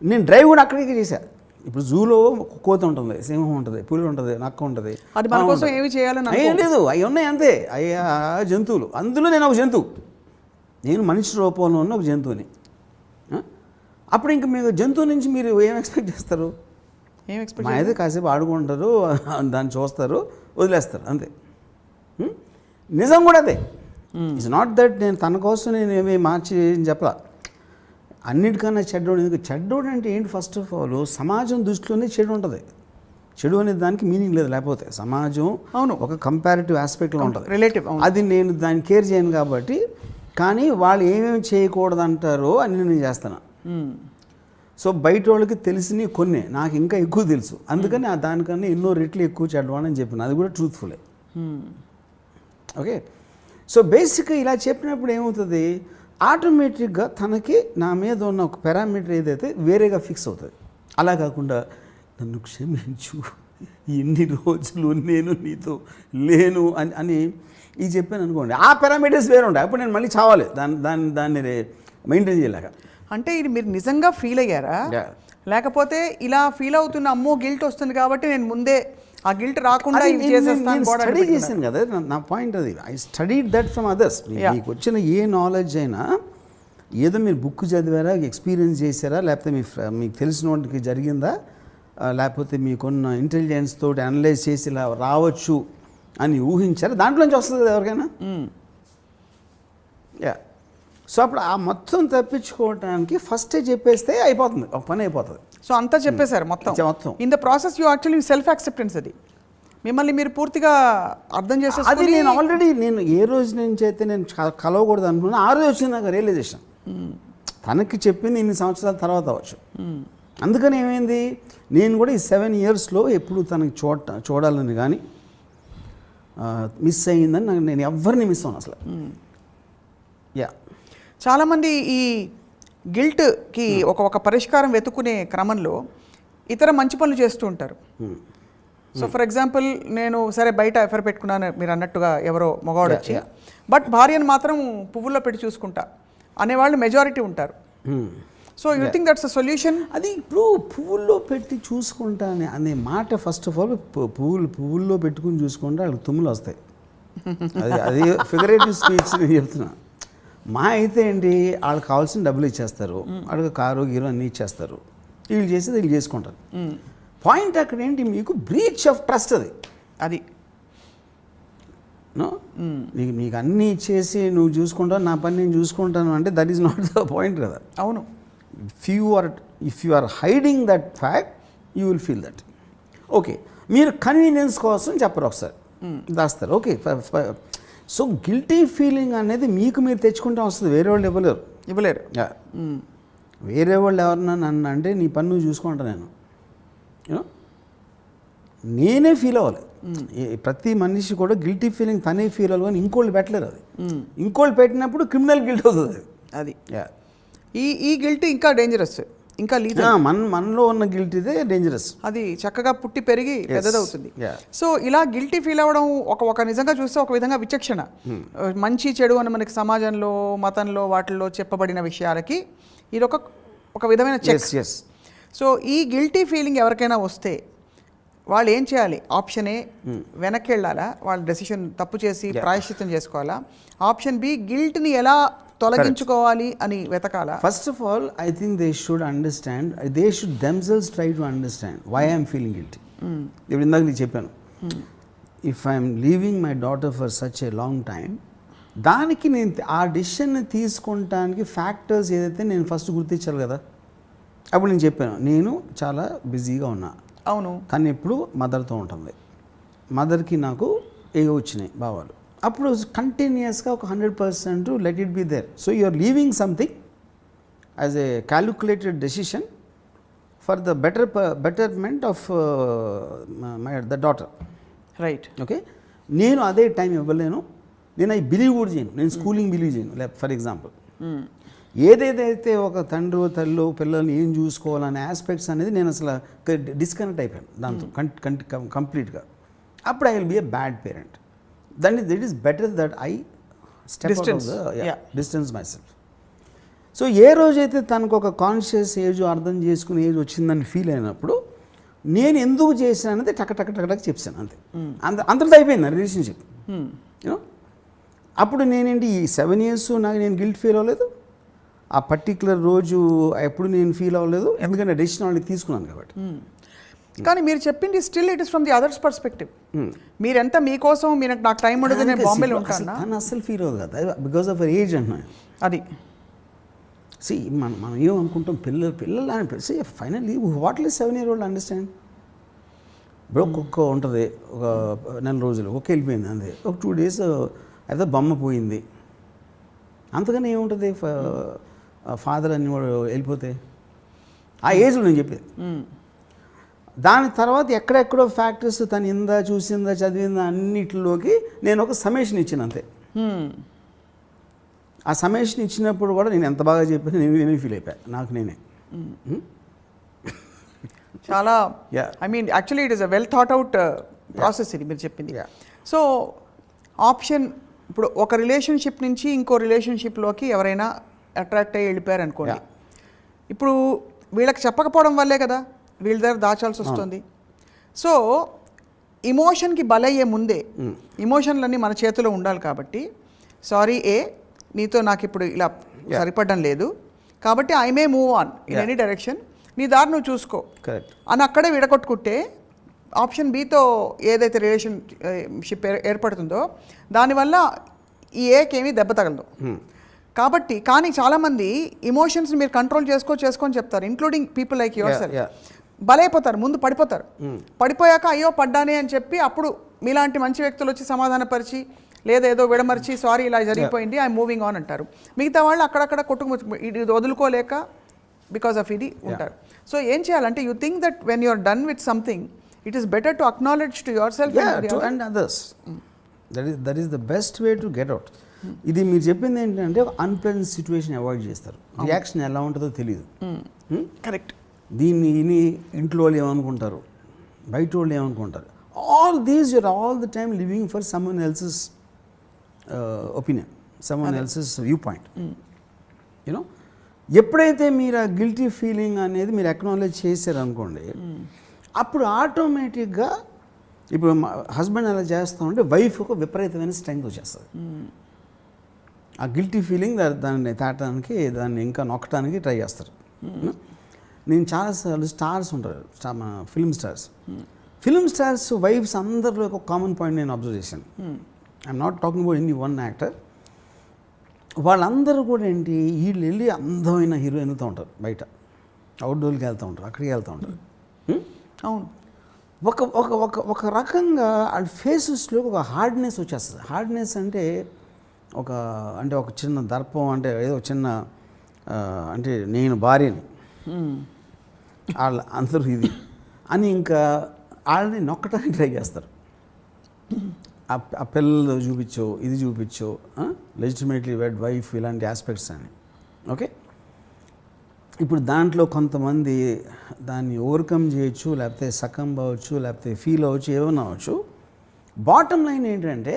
నేను డ్రైవ్ కూడా అక్కడికి చేశాను. ఇప్పుడు జూలో కోత ఉంటుంది, సింహం ఉంటుంది, పులి ఉంటుంది, నక్క ఉంటుంది, అది మన కోసం ఏమి చేయాలని ఏం లేదు, అవి ఉన్నాయి అంతే, అయ్యా జంతువులు. అందులో నేను ఒక జంతువు, నేను మనిషి రూపంలో ఉన్న ఒక జంతువుని. అప్పుడు ఇంక మీరు జంతువు నుంచి మీరు ఏం ఎక్స్పెక్ట్ చేస్తారు? మా అయితే కాసేపు ఆడుకుంటారు, దాన్ని చూస్తారు, వదిలేస్తారు అంతే. నిజం కూడా అదే. ఇట్స్ నాట్ దట్ నేను తన కోసం నేను ఏమీ మార్చి చెప్పలా. అన్నిటికన్నా చెడ్డోడు. ఎందుకు చెడ్డోడు అంటే ఏంటి? ఫస్ట్ ఆఫ్ ఆల్ సమాజం దృష్టిలోనే చెడు ఉంటుంది. చెడు అనే దానికి మీనింగ్ లేదు, లేకపోతే సమాజం ఒక కంపారిటివ్ ఆస్పెక్ట్లో ఉంటుంది, రిలేటివ్. అది నేను దాన్ని కేర్ చేయను కాబట్టి. కానీ వాళ్ళు ఏమేమి చేయకూడదు అంటారో అని నేను చేస్తాను. సో బయట వాళ్ళకి తెలిసినవి కొన్ని, నాకు ఇంకా ఎక్కువ తెలుసు, అందుకని దానికన్నా ఎన్నో రెట్లు ఎక్కువ చెడ్డవాడని చెప్పిన, అది కూడా ట్రూత్ఫుల్లే. ఓకే, సో బేసిక్గా ఇలా చెప్పినప్పుడు ఏమవుతుంది, ఆటోమేటిక్గా తనకి నా మీద ఉన్న ఒక పారామీటర్ ఏదైతే వేరేగా ఫిక్స్ అవుతుంది. అలా కాకుండా నన్ను క్షమించు, ఎన్ని రోజులు నేను నీతో లేను అని ఇది చెప్పాను అనుకోండి, ఆ పారామీటర్స్ వేరే ఉంటాయి. అప్పుడు నేను మళ్ళీ చావాలి దాన్ని మెయింటైన్ చేయలేక. అంటే ఇది మీరు నిజంగా ఫీల్ అయ్యారా, లేకపోతే ఇలా ఫీల్ అవుతున్న అమ్మో గిల్ట్ వస్తుంది కాబట్టి నేను ముందే ఆ గిల్ట్ రాకుండా స్టడీ చేశాను కదా, నా పాయింట్ అది. I studied that from others. మీకు వచ్చిన ఏ నాలెడ్జ్ అయినా ఏదో మీరు బుక్ చదివారా, ఎక్స్పీరియన్స్ చేశారా, లేకపోతే మీకు తెలిసిన వాటికి జరిగిందా, లేకపోతే మీకున్న ఇంటెలిజెన్స్ తోటి అనలైజ్ చేసి ఇలా రావచ్చు అని ఊహించారా, దాంట్లోంచి వస్తుంది కదా ఎవరికైనా. యా, సో అప్పుడు ఆ మొత్తం తప్పించుకోవడానికి ఫస్టే చెప్పేస్తే అయిపోతుంది, ఒక పని అయిపోతుంది. సో అంతా చెప్పేశారు మొత్తం. In the process you actually self acceptance, అది మిమ్మల్ని మీరు పూర్తిగా అర్థం చేసే. అది నేను ఆల్రెడీ నేను ఏ రోజు నుంచి అయితే నేను కలవకూడదు అనుకున్నా, ఆ రోజు వచ్చింది నాకు రియలైజేషన్. తనకి చెప్పింది ఇన్ని సంవత్సరాల తర్వాత అవ్వచ్చు. అందుకని ఏమైంది, నేను కూడా ఈ 7 yearsలో ఎప్పుడు తనకి చూడాలని కానీ మిస్ అయ్యిందని నేను ఎవరిని మిస్ అవ్వను అసలు. యా, చాలామంది ఈ గిల్ట్కి ఒక పరిష్కారం వెతుకునే క్రమంలో ఇతర మంచి పనులు చేస్తూ ఉంటారు. సో ఫర్ ఎగ్జాంపుల్, నేను సరే బయట ఎఫర్ పెట్టుకున్నాను మీరు అన్నట్టుగా, ఎవరో మగవాడు వచ్చి, బట్ భార్యను మాత్రం పువ్వుల్లో పెట్టి చూసుకుంటా అనేవాళ్ళు మెజారిటీ ఉంటారు. So you think that's a solution? అది ఇప్పుడు పువ్వుల్లో పెట్టి చూసుకుంటా అనే మాట, ఫస్ట్ ఆఫ్ ఆల్ పువ్వుల్లో పెట్టుకుని చూసుకుంటే వాళ్ళకి తుమ్ములు వస్తాయి. అది ఫిగరేటివ్ స్పీచ్ నేను చెప్తున్నా. మా అయితే ఏంటి, వాళ్ళకి కావాల్సిన డబ్బులు ఇచ్చేస్తారు, వాళ్ళకి కారు గీరు అన్నీ ఇచ్చేస్తారు, వీళ్ళు చేసేది వీళ్ళు చేసుకుంటారు. పాయింట్ అక్కడ ఏంటి, మీకు బ్రీచ్ ఆఫ్ ట్రస్ట్ అది నో. నీకు అన్నీ ఇచ్చేసి నువ్వు చూసుకుంటావు, నా పని నేను చూసుకుంటాను అంటే that is not the point కదా. అవును. If you are hiding that fact you will feel that. Okay, మీరు కన్వీనియన్స్ కోసం చెప్పరు, ఒకసారి దాస్తారు. ఓకే, సో గిల్టీ ఫీలింగ్ అనేది మీకు మీరు తెచ్చుకుంటే వస్తుంది, వేరే వాళ్ళు ఇవ్వలేరు. వేరే వాళ్ళు ఎవరన్నా నన్ను అంటే నీ పని నువ్వు చూసుకుంటా, నేనే ఫీల్ అవ్వాలి. ప్రతి మనిషి కూడా గిల్టీ ఫీలింగ్ తనే ఫీల్ అవ్వాలి, కానీ ఇంకోళ్ళు పెట్టలేరు. అది ఇంకోళ్ళు పెట్టినప్పుడు క్రిమినల్ గిల్ట్ అవుతుంది. అది ఈ గిల్ట్ ఇంకా డేంజరస్, ఇంకా మనలో ఉన్న గిల్ట్ ఇదే డేంజరస్. అది చక్కగా పుట్టి పెరిగి పెద్దదవుతుంది. సో ఇలా గిల్టీ ఫీల్ అవ్వడం ఒక నిజంగా చూస్తే ఒక విధంగా విచక్షణ. మంచి చెడు అని మనకి సమాజంలో, మతంలో, వాటిల్లో చెప్పబడిన విషయాలకి ఇది ఒక విధమైన చెక్. సో ఈ గిల్టీ ఫీలింగ్ ఎవరికైనా వస్తే వాళ్ళు ఏం చేయాలి? ఆప్షన్ ఏ, వెనక్కి వెళ్ళాలా, వాళ్ళ డెసిషన్ తప్పు చేసి ప్రాయశ్చిత్తం చేసుకోవాలా? ఆప్షన్ బి, గిల్ట్ని ఎలా తొలగించుకోవాలి అని వెతకాలా? First of all I think they should understand, they should themselves try to understand why I'm feeling guilty. ఇప్పుడు ఇందాక నేను చెప్పాను, if I'm leaving my daughter for such a long time, దానికి నేను ఆ డెసిషన్ని తీసుకుంటానికి ఫ్యాక్టర్స్ ఏదైతే నేను ఫస్ట్ గుర్తించాలి కదా. అప్పుడు నేను చెప్పాను, నేను చాలా బిజీగా ఉన్నా. అవును. తను ఎప్పుడు మదర్తో ఉంటుంది, మదర్కి నాకు ఏవో వచ్చినాయి భావాలు. అప్పుడు కంటిన్యూస్గా ఒక 100% let it be there. So you are leaving something as a calculated decision for the betterment of the daughter. Right. Okay, నేను అదే టైం ఇవ్వలేను, నేను అవి బిలీవ్ కూడా చేయను, నేను స్కూలింగ్ బిలీవ్ చేయను. లైక్ ఫర్ ఎగ్జాంపుల్, ఏదేదైతే ఒక తండ్రి తల్లి పిల్లల్ని ఏం చూసుకోవాలనే ఆస్పెక్ట్స్ అనేది నేను అసలు డిస్కనెక్ట్ అయిపోయాను దాంతో కంప్లీట్గా. అప్పుడు I will be a bad parent. That is better that I distance my self. So ఏ రోజైతే తనకు ఒక కాన్షియస్ ఏజ్, అర్థం చేసుకునే ఏజ్ వచ్చిందని ఫీల్ అయినప్పుడు నేను ఎందుకు చేశాను అనేది టక్ చెప్పాను, అంతే. అంతటితో అయిపోయింది రిలేషన్షిప్. యూనో, అప్పుడు నేనేంటి ఈ 7 years నాకు నేను గిల్ట్ ఫీల్ అవ్వలేదు, ఆ పర్టికులర్ రోజు ఎప్పుడు నేను ఫీల్ అవ్వలేదు, ఎందుకంటే డెసిషన్ వాళ్ళకి తీసుకున్నాను కాబట్టి. కానీ మీరు చెప్పింది still it is from the others perspective. మీరెంత మీకోసం నాకు టైం ఉండదు, నేను బాంబేలో ఉంటాను, తను అస్సలు ఫీల్ అవ్వదు కదా, బికాస్ ఆఫ్ ఏజ్ అన్నా. అది మనం ఏమనుకుంటాం, పిల్లలు అని finally what less 7-year-old understand. ఇప్పుడు ఒక్కొక్క ఉంటుంది, ఒక 4 రోజులు ఒక్క వెళ్ళిపోయింది, అంతే. ఒక 2 days అయితే బొమ్మ పోయింది, అంతగానే ఏముంటుంది ఫాదర్ అని వాడు వెళ్ళిపోతే. ఆ ఏజ్లో నేను చెప్పేది. దాని తర్వాత ఎక్కడెక్కడో ఫ్యాక్టర్స్ తను ఇందా చూసిందా చదివిందా అన్నిటిలోకి నేను ఒక సజెషన్ ఇచ్చాను, అంతే. ఆ సజెషన్ ఇచ్చినప్పుడు కూడా నేను ఎంత బాగా చెప్పాను, నేనే ఫీల్ అయిపోయా నాకు నేనే. చాలా I mean actually it is a well thought out process ఇది మీరు చెప్పింది. సో ఆప్షన్, ఇప్పుడు ఒక రిలేషన్షిప్ నుంచి ఇంకో రిలేషన్షిప్లోకి ఎవరైనా అట్రాక్ట్ అయ్యి వెళ్ళిపోయారు అనుకోండి, ఇప్పుడు వీళ్ళకి చెప్పకపోవడం వల్లే కదా వీళ్ళ దగ్గర దాచాల్సి వస్తుంది. సో ఇమోషన్కి బలయ్యే ముందే, ఇమోషన్లన్నీ మన చేతిలో ఉండాలి కాబట్టి, సారీ ఏ, నీతో నాకు ఇప్పుడు ఇలా సరిపడడం లేదు, కాబట్టి I may move on in any direction, నీ దారి నువ్వు చూసుకో కరెక్ట్ అని అక్కడే విడగొట్టుకుంటే ఆప్షన్ బితో ఏదైతే రిలేషన్షిప్ ఏర్పడుతుందో దానివల్ల ఈ ఏకేమీ దెబ్బ తగలదు. కాబట్టి కానీ చాలామంది ఇమోషన్స్ మీరు కంట్రోల్ చేసుకొని చెప్తారు, including people like your self. బలైపోతారు, ముందు పడిపోతారు, పడిపోయాక అయ్యో పడ్డానే అని చెప్పి అప్పుడు మీలాంటి మంచి వ్యక్తులు వచ్చి సమాధానపరిచి లేదా ఏదో విడమర్చి సారీ ఇలా జరిగిపోయింది ఐ మూవింగ్ ఆన్ అంటారు. మిగతా వాళ్ళు అక్కడక్కడ ఇది వదులుకోలేక బికాస్ ఆఫ్ ఇది ఉంటారు. సో ఏం చేయాలంటే you think that when you're done with something it is better to acknowledge to yourself and others. That is the best way to get out. ఇది మీరు చెప్పింది ఏంటంటే అన్ప్లెజెంట్ సిచ్యువేషన్ అవాయిడ్ చేస్తారు, reaction ఎలా ఉంటుందో తెలియదు. కరెక్ట్. దీన్ని విని ఇంట్లో వాళ్ళు ఏమనుకుంటారు, బయట వాళ్ళు ఏమనుకుంటారు, all these your all the time living for someone else's opinion, someone else's view point. You know ఎప్పుడైతే మీరు ఆ గిల్టీ ఫీలింగ్ అనేది మీరు అక్నాలెడ్జ్ చేశారనుకోండి, అప్పుడు ఆటోమేటిక్గా ఇప్పుడు హస్బెండ్ అలా చేస్తామంటే వైఫ్ ఒక విపరీతమైన స్ట్రెంగ్త్ వచ్చేస్తుంది. ఆ గిల్టీ ఫీలింగ్ దాన్ని తాటడానికి, దాన్ని ఇంకా నొక్కడానికి ట్రై చేస్తారు. నేను చాలాసార్లు స్టార్స్ ఉంటారు, ఫిల్మ్ స్టార్స్ వైఫ్స్ అందరిలో ఒక కామన్ పాయింట్ నేను అబ్జర్వ్ చేశాను. I'm not talking about any one actor. వాళ్ళందరూ కూడా ఏంటి, వీళ్ళు వెళ్ళి అందమైన హీరోయిన్లతో ఉంటారు, బయట అవుట్డోర్కి వెళ్తూ ఉంటారు, అక్కడికి వెళ్తూ ఉంటారు. అవును, ఒక ఒక ఒక ఒక రకంగా వాళ్ళ ఫేసెస్లో ఒక హార్డ్నెస్ వచ్చేస్తుంది. హార్డ్నెస్ అంటే ఒక చిన్న దర్పం, అంటే ఏదో చిన్న అంటే నేను భార్యని వాళ్ళ అందరూ ఇది అని ఇంకా వాళ్ళని నొక్కటానికి ట్రై చేస్తారు. ఆ పిల్లలు చూపించో, ఇది చూపించో, లెజిటిమేట్లీ వెడ్ వైఫ్, ఇలాంటి ఆస్పెక్ట్స్ అని. ఓకే, ఇప్పుడు దాంట్లో కొంతమంది దాన్ని ఓవర్కమ్ చేయొచ్చు, లేకపోతే సకంబ్ అవ్వచ్చు, లేకపోతే ఫీల్ అవ్వచ్చు, ఏమైనా అవ్వచ్చు. బాటమ్ లైన్ ఏంటంటే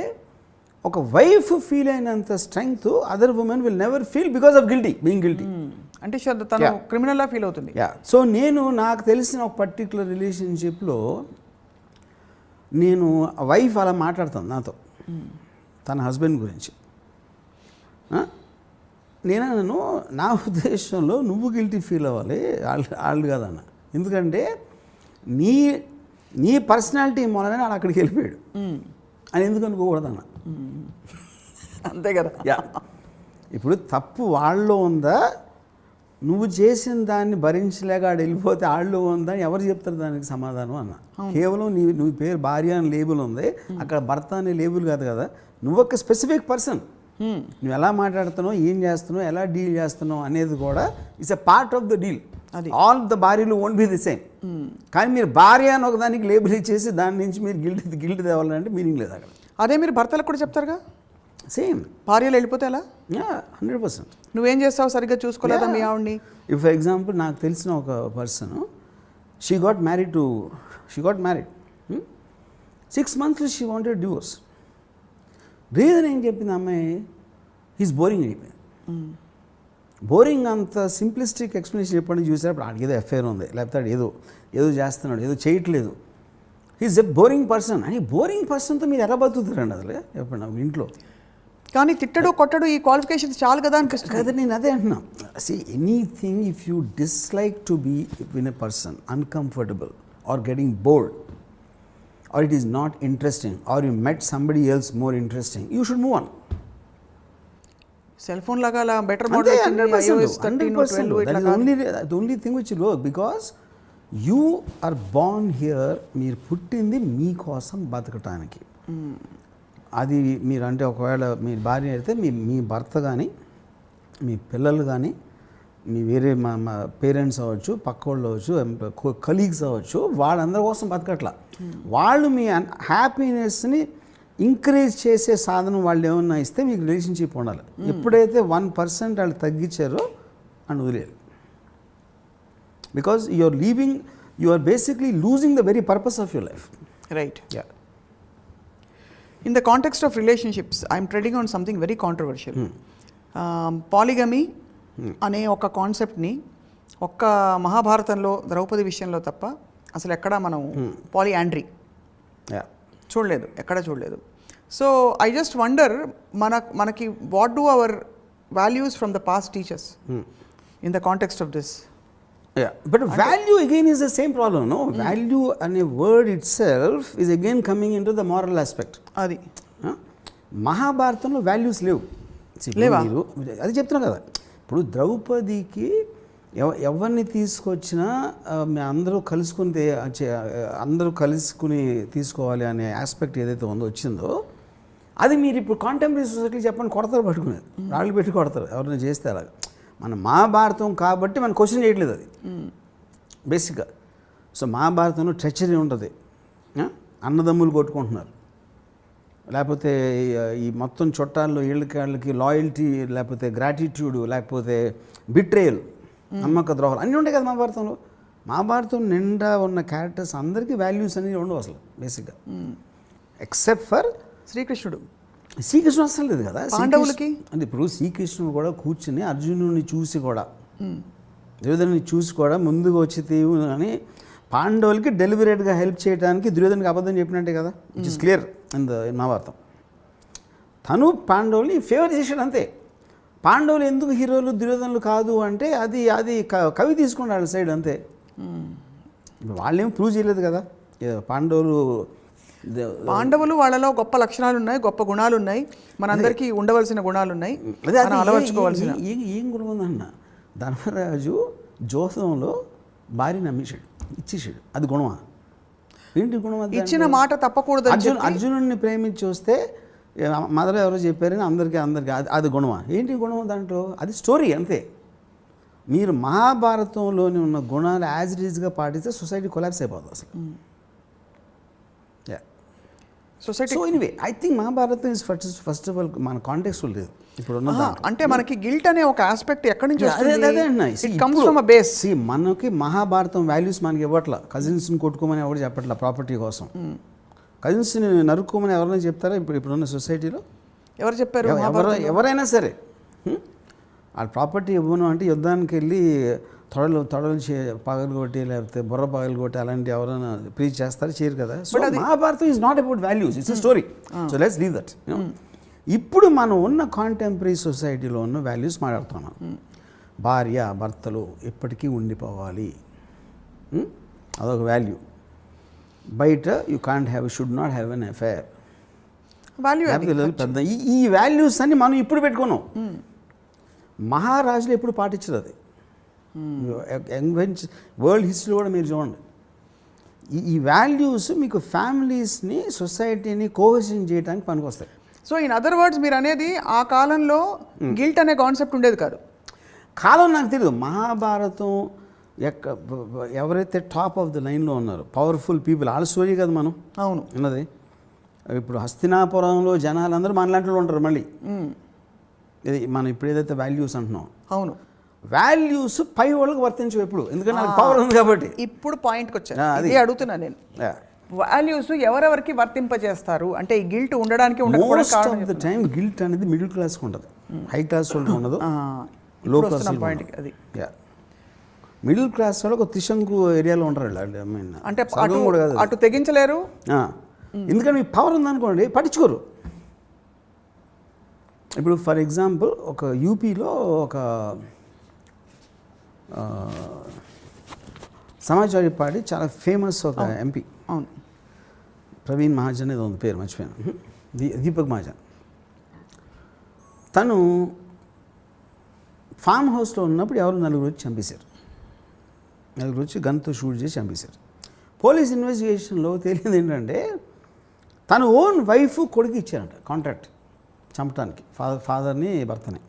ఒక వైఫ్ ఫీల్ అయినంత strength other women will never feel because of being guilty. అంటే తను క్రిమినల్లా ఫీల్ అవుతుంది. సో నాకు తెలిసిన ఒక పర్టికులర్ రిలేషన్షిప్లో నేను వైఫ్ అలా మాట్లాడతాను నాతో, తన హస్బెండ్ గురించి. నన్ను నా ఉద్దేశంలో నువ్వు గిల్టీ ఫీల్ అవ్వాలి, వాళ్ళు కాదన్న. ఎందుకంటే నీ పర్సనాలిటీ మూలనే వాళ్ళు అక్కడికి వెళ్ళిపోయాడు అని ఎందుకు అనుకోకూడదన్న. అంతే కదా. ఇప్పుడు తప్పు వాళ్ళలో ఉందా, నువ్వు చేసిన దాన్ని భరించలేక ఆడు వెళ్ళిపోతే వాళ్ళు ఉందా, ఎవరు చెప్తారు దానికి సమాధానం అన్న. కేవలం నువ్వు పేరు భార్య అని లేబుల్ ఉంది, అక్కడ భర్త అనే లేబుల్ కాదు కదా. నువ్వు ఒక స్పెసిఫిక్ పర్సన్, నువ్వు ఎలా మాట్లాడుతున్నావు, ఏం చేస్తున్నావు, ఎలా డీల్ చేస్తున్నావు అనేది కూడా it's a part of the deal. All the భార్యలు వోంట్ బి ది సేమ్. కానీ మీరు భార్య అని ఒకదానికి లేబుల్ ఇచ్చేసి దాని నుంచి మీరు గిల్ట్ తేవాలంటే మీనింగ్ లేదు అక్కడ. అదే మీరు భర్తలకు కూడా చెప్తారుగా, సేమ్ భార్యలు వెళ్ళిపోతే ఎలా? 100%. నువ్వేం చేస్తావు, సరిగ్గా చూసుకోలేదా మీ ఆవిడ్ని? ఇఫ్ ఫర్ ఎగ్జాంపుల్ నాకు తెలిసిన ఒక person, she got married 6 months she wanted divorce. Reason ఏం చెప్పింది అమ్మాయి, హీస్ బోరింగ్ అయిపోయింది. బోరింగ్ అంత సింప్లిస్టిక్ ఎక్స్ప్లెనేషన్ చెప్పండి చూసేటప్పుడు ఆడికి ఏదో ఎఫ్ఐఆర్ ఉంది, లేకపోతే ఏదో చేస్తున్నాడు, ఏదో చేయట్లేదు, హీస్ ఎ బోరింగ్ పర్సన్. అని బోరింగ్ పర్సన్తో మీరు ఎలా బతుకుతారండి అసలు చెప్పండి నాకు ఇంట్లో? కానీ తిట్టడు కొట్టడు ఈ క్వాలిఫికేషన్స్ చాలు కదా అనిపిస్తుంది కదా. నేను అదే అంటున్నా, anything if you dislike to be with a person uncomfortable or getting bored or it is not interesting or you met somebody else more interesting, you should move on. Cell phone లాగా అలా better model వచ్చింది, iOS 13 12 ఇట్లా the only thing which will work because you are born here, మీరు పుట్టింది మీకోసం బతకటానికి. అది మీరు అంటే ఒకవేళ మీ భార్య అయితే మీ భర్త కానీ మీ పిల్లలు కానీ మీ వేరే మా పేరెంట్స్ అవ్వచ్చు, పక్క వాళ్ళు అవ్వచ్చు, కలీగ్స్ అవ్వచ్చు, వాళ్ళందరి కోసం బతకట్లా. వాళ్ళు మీ హ్యాపీనెస్ని ఇంక్రీజ్ చేసే సాధనం వాళ్ళు ఏమన్నా ఇస్తే మీకు రిలేషన్షిప్ ఉండాలి. ఎప్పుడైతే 1% వాళ్ళు తగ్గించారో అని వదిలేయాలి. Because you are basically losing the very purpose of your life. Right. In the context of relationships I'm treading on something very controversial. Polygamy అనే ఒక కాన్సెప్ట్ని ఒక్క మహాభారతంలో ద్రౌపది విషయంలో తప్ప అసలు ఎక్కడా మనం పాలియాండ్రీ చూడలేదు, ఎక్కడా చూడలేదు. సో ఐ జస్ట్ వండర్ మనకి what do our values from the past teachers in the context of this. Yeah, but value again is the same problem, no? Value and a word itself is again coming into the moral aspect. అది మహాభారతంలో values లేవు. See, లేవా? మీరు అది చెప్తున్నా కదా, ఇప్పుడు ద్రౌపదికి ఎవరిని తీసుకొచ్చినా అందరూ కలుసుకుని అందరూ కలుసుకుని తీసుకోవాలి అనే ఆస్పెక్ట్ ఏదైతే ఉందో వచ్చిందో, అది మీరు ఇప్పుడు కాంటెంపరీ సొసైటీకి చెప్పండి, కొడతారు పట్టుకునేది, రాళ్ళు పెట్టి కొడతారు ఎవరైనా చేస్తే అలాగా. మన మహాభారతం కాబట్టి మనం క్వశ్చన్ చేయట్లేదు అది బేసిక్గా. సో మహాభారతంలో ట్రెచరీ ఉంటుంది, అన్నదమ్ములు కొట్టుకుంటున్నారు, లేకపోతే ఈ మొత్తం చుట్టాల్లో వీళ్ళకి లాయల్టీ, లేకపోతే గ్రాటిట్యూడ్, లేకపోతే బిట్రేయల్, నమ్మక ద్రోహాలు అన్నీ ఉంటాయి కదా మహాభారతంలో. మహాభారతం నిండా ఉన్న క్యారెక్టర్స్ అందరికీ వాల్యూస్ అనేవి ఉండవు అసలు బేసిక్గా, ఎక్సెప్ట్ ఫర్ శ్రీకృష్ణుడు. శ్రీకృష్ణుడు అసలు లేదు కదా పాండవులకి. అంటే ఇప్పుడు శ్రీకృష్ణుడు కూడా కూర్చుని అర్జునుడిని చూసి కూడా, దుర్యోధనుని చూసి కూడా ముందుగా వచ్చి తీవు అని పాండవులకి డెలిబరేట్గా హెల్ప్ చేయడానికి దుర్యోధనకి అబద్ధం చెప్పినట్టే కదా, which is clear in Mahabharatam. తను పాండవుల్ని ఫేవర్ చేశాడు అంతే. పాండవులు ఎందుకు హీరోలు దుర్యోధనులు కాదు అంటే అది అది కవి తీసుకున్నాడు సైడ్ అంతే. వాళ్ళేం ప్రూవ్ చేయలేదు కదా పాండవులు వాళ్ళలో గొప్ప లక్షణాలు ఉన్నాయి, గొప్ప గుణాలు ఉన్నాయి, మనందరికీ ఉండవలసిన గుణాలు ఉన్నాయి, అలవర్చుకోవాల్సిన. ఏం గుణం ఉందన్న, ధర్మరాజు జోసంలో భార్య నమ్మేశాడు, ఇచ్చేసాడు, అది గుణమా? ఏంటి గుణం? ఇచ్చిన మాట తప్పకూడదు. అర్జునుడిని ప్రేమించి వస్తే మదర్ ఎవరో చెప్పారని అందరికీ అది గుణమా? ఏంటి గుణం దాంట్లో? అది స్టోరీ అంతే. మీరు మహాభారతంలోని ఉన్న గుణాలు యాజ్ ఇట్ ఈజ్గా పాటిస్తే సొసైటీ కొలాప్స్ అయిపోతుంది అసలు. Society. So anyway I think Mahabharatam is first of all మన కాంటెక్స్ట్ లేదు ఇప్పుడు అంటే మనకి గిల్ట్ అనే ఒక ఆస్పెక్ట్ ఎక్కడి నుంచి మనకి మహాభారతం వాల్యూస్ మనకి ఇవ్వట్లా. కజిన్స్ని కొట్టుకోమని ఎవరు చెప్పట్లా ప్రాపర్టీ కోసం. కజిన్స్ని నరుక్కోమని ఎవరైనా చెప్తారా ఇప్పుడున్న సొసైటీలో? ఎవరు చెప్పారు? ఎవరైనా సరే వాళ్ళ ప్రాపర్టీ ఇవ్వను అంటే యుద్ధానికి వెళ్ళి తొడలు పగలగొట్టి లేకపోతే బుర్ర పగలగొట్టి అలాంటి ఎవరైనా ప్రీచ్ చేస్తారు, చేయరు కదా. So Mahabharatam is not about values, it's a story. So let's leave that. ఇప్పుడు మనం ఉన్న కాంటెంపరీ సొసైటీలో ఉన్న వాల్యూస్ మాట్లాడుతున్నాం. భార్య భర్తలు ఎప్పటికీ ఉండిపోవాలి, అదొక వాల్యూ. బయట you can't have, should not have an affair value. పెద్ద ఈ వాల్యూస్ అన్ని మనం ఇప్పుడు పెట్టుకున్నాం. మహారాజులు ఎప్పుడు పాటించరు అది. వరల్డ్ హిస్టరీ కూడా మీరు చూడండి. ఈ వాల్యూస్ మీకు ఫ్యామిలీస్ని, సొసైటీని కోహెషన్ చేయడానికి పనికొస్తాయి. సో ఇన్ అదర్ వర్డ్స్ మీరు అనేది ఆ కాలంలో గిల్ట్ అనే కాన్సెప్ట్ ఉండేది కాదు. కాలం నాకు తెలియదు. మహాభారతం ఎవరైతే టాప్ ఆఫ్ ద లైన్లో ఉన్నారో పవర్ఫుల్ పీపుల్, వాళ్ళ స్టోరీ కదా మనం అవును ఉన్నది. ఇప్పుడు హస్తినాపురంలో జనాలందరూ మనలాంటి వాళ్ళు ఉంటారు. మళ్ళీ ఇది మనం ఇప్పుడు ఏదైతే వాల్యూస్ అంటున్నాం, అవును వాల్యూస్ పై వాళ్ళకి వర్తించవు ఎప్పుడు, ఎందుకంటే నాకు పవర్ ఉంది కాబట్టి. ఇప్పుడు పాయింట్కి వచ్చాను, అది అడుగుతున్నా నేను. వాల్యూస్ ఎవరెవరికి వర్తింపజేస్తారు అంటే ఈ గిల్ట్ ఉండడానికి ఉండకపోవడం టైం గిల్ట్ అనేది మిడిల్ క్లాస్కి ఉంటుంది, హై క్లాస్ వాళ్ళకి ఉండదు, లో క్లాస్ పాయింట్కి. అది మిడిల్ క్లాస్ వాళ్ళు ఒక త్రిశంకు ఏరియాలో ఉంటారు. అంటే అటు తెగించలేరు, ఎందుకంటే మీకు పవర్ ఉందనుకోండి పట్టించుకోరు. ఇప్పుడు ఫర్ ఎగ్జాంపుల్ ఒక యూపీలో ఒక సమాజ్వాదీ పార్టీ చాలా ఫేమస్ ఒక ఎంపీ, అవును, ప్రవీణ్ మహాజన్ ఏదో ఉంది పేరు మర్చిపోయాను, దీపక్ మహాజన్. తను ఫామ్ హౌస్లో ఉన్నప్పుడు ఎవరు నలుగురు వచ్చి చంపేశారు. నలుగురు వచ్చి గన్తో షూట్ చేసి చంపేశారు. పోలీస్ ఇన్వెస్టిగేషన్లో తెలియదు ఏంటంటే తను ఓన్ వైఫ్ కొడుకు ఇచ్చారంట కాంట్రాక్ట్ చంపడానికి, ఫాదర్ని భర్తని.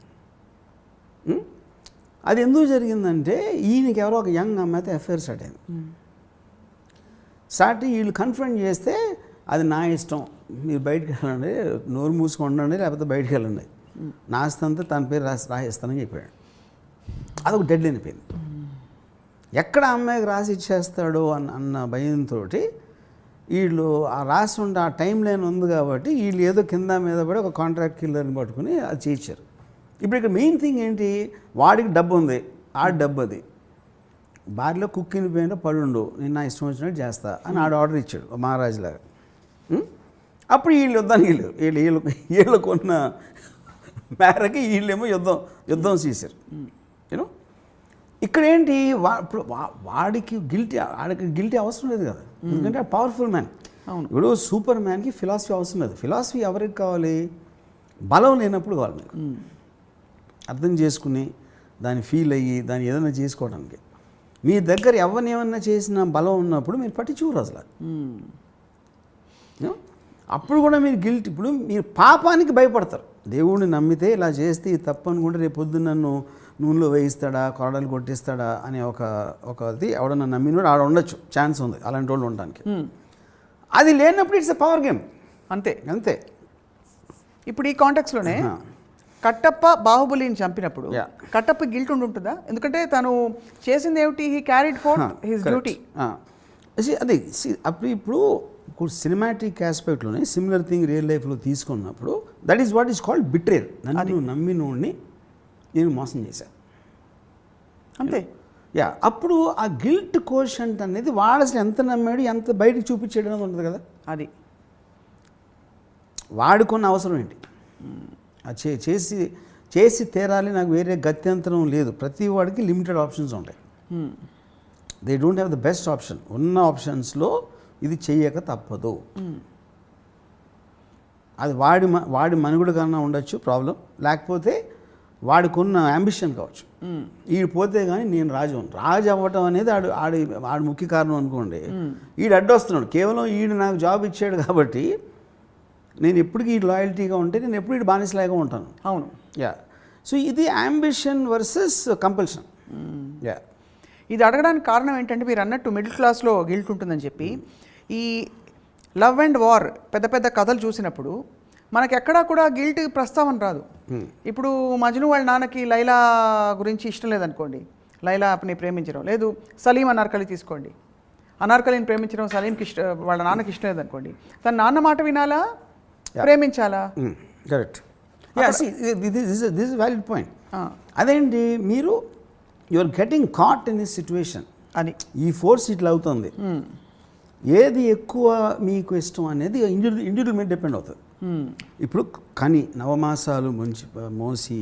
అది ఎందుకు జరిగిందంటే ఈయనకి ఎవరో ఒక యంగ్ అమ్మాయితో అఫైర్ స్టార్ట్ అయింది. స్టార్ట్ వీళ్ళు కన్ఫ్రంట్ చేస్తే అది నా ఇష్టం, మీరు బయటకు వెళ్ళండి, నోరు మూసుకుండండి, లేకపోతే బయటకు వెళ్ళండి, నా ఆస్తంతా తన పేరు రాసిస్తానని చెప్పాడు. అదొక డెడ్ అయిపోయింది. ఎక్కడ అమ్మాయికి రాసి ఇచ్చేస్తాడో అన్న భయంతో వీళ్ళు ఆ రాసి ఉండే ఆ టైం లైన్ ఉంది కాబట్టి వీళ్ళు ఏదో కింద మీద పడి ఒక కాంట్రాక్ట్ కిల్లర్ని పట్టుకుని అది చేయించారు. ఇప్పుడు ఇక్కడ మెయిన్ థింగ్ ఏంటి, వాడికి డబ్బు ఉంది, ఆడి డబ్బు అది, బారిలో కుక్కిని పోయినా పడుండు, నేను నా ఇష్టం వచ్చినట్టు చేస్తా అని ఆడు ఆర్డర్ ఇచ్చాడు మహారాజులాగా. అప్పుడు వీళ్ళు వద్దానికి వెళ్ళారు. వీళ్ళు కొన్న మేరకి వీళ్ళేమో యుద్ధం చేశారు యూనో. ఇక్కడ ఏంటి వాడికి గిల్టీ అవసరం లేదు కదా, ఎందుకంటే పవర్ఫుల్ మ్యాన్. అవును. ఇప్పుడు సూపర్ మ్యాన్కి ఫిలాసఫీ అవసరం లేదు. ఫిలాసఫీ ఎవరికి కావాలి? బలం లేనప్పుడు కావాలి మీకు, అర్థం చేసుకుని దాన్ని ఫీల్ అయ్యి దాన్ని ఏదైనా చేసుకోవడానికి. మీ దగ్గర ఎవరిని ఏమన్నా చేసిన బలం ఉన్నప్పుడు మీరు పట్టించుకోరు అసలు. అప్పుడు కూడా మీరు గిల్ట్, ఇప్పుడు మీరు పాపానికి భయపడతారు. దేవుడిని నమ్మితే ఇలా చేస్తే ఇది తప్పు అనుకుంటే రేపు పొద్దున్న నన్ను నూనెలో వేయిస్తాడా, కొరడాలు కొట్టిస్తాడా అనే ఒకది ఎవడన్నా నమ్మినోడు ఆడ ఉండొచ్చు, ఛాన్స్ ఉంది అలాంటి వాళ్ళు ఉండడానికి. అది లేనప్పుడు ఇట్స్ ఎ పవర్ గేమ్, అంతే అంతే. ఇప్పుడు ఈ కాంటెక్స్లోనే కట్టప్ప బాహుబలిని చంపినప్పుడు కట్టప్ప గిల్ట్ ఉంటుందా? ఎందుకంటే తను చేసింది ఏమిటి? He carried fourth his duty. అదే ఇప్పుడు సినిమాటిక్ ఆస్పెక్ట్లోనే సిమిలర్ థింగ్ రియల్ లైఫ్లో తీసుకున్నప్పుడు that is what is called betrayal. నన్ను నమ్మినోడిని నేను మోసం చేశాను, అంతే. అప్పుడు ఆ గిల్ట్ కోషంట్ అనేది వాడు అసలు ఎంత నమ్మాడు, ఎంత బయటకు చూపించాడు అనేది ఉంటుంది కదా. అది వాడుకున్న అవసరం ఏంటి? అది చేసి తీరాలి, నాకు వేరే గత్యంతరం లేదు. ప్రతి వాడికి లిమిటెడ్ ఆప్షన్స్ ఉంటాయి. They don't have the best option. ఉన్న ఆప్షన్స్లో ఇది చెయ్యక తప్పదు. అది వాడి మనుగడ కన్నా ఉండొచ్చు ప్రాబ్లం, లేకపోతే వాడికున్న అంబిషన్ కావచ్చు. ఈడు పోతే కానీ నేను రాజు అవ్వటం అనేది ఆడు ముఖ్య కారణం అనుకోండి. ఈడు అడ్డొస్తున్నాడు, కేవలం ఈడు నాకు జాబ్ ఇచ్చాడు కాబట్టి నేను ఎప్పటికీ ఈ లాయల్టీగా ఉంటే నేను ఎప్పుడు ఇటు బానిసలాగా ఉంటాను. అవును. సో ఇది అంబిషన్ వర్సెస్ కంపల్షన్. ఇది అడగడానికి కారణం ఏంటంటే మీరు అన్నట్టు మిడిల్ క్లాస్లో గిల్ట్ ఉంటుందని చెప్పి ఈ లవ్ అండ్ వార్ పెద్ద పెద్ద కథలు చూసినప్పుడు మనకి ఎక్కడా కూడా గిల్ట్ ప్రస్తావన రాదు. ఇప్పుడు మజ్ను వాళ్ళ నాన్నకి లైలా గురించి ఇష్టం లేదనుకోండి, లైలాని ప్రేమించడం లేదు. సలీం అనార్కలి తీసుకోండి, అనార్కలిని ప్రేమించడం సలీంకి వాళ్ళ నాన్నకి ఇష్టం లేదనుకోండి, తన నాన్న మాట వినాలా, ప్రేమించాలా? Correct. This is valid point. అదేంటి, మీరు you're getting caught in this situation అని ఈ ఫోర్స్ ఇట్లా అవుతుంది. ఏది ఎక్కువ మీకు ఇష్టం అనేది ఇండివిజువల్ మీద డిపెండ్ అవుతుంది. ఇప్పుడు నవమాసాలు మోసి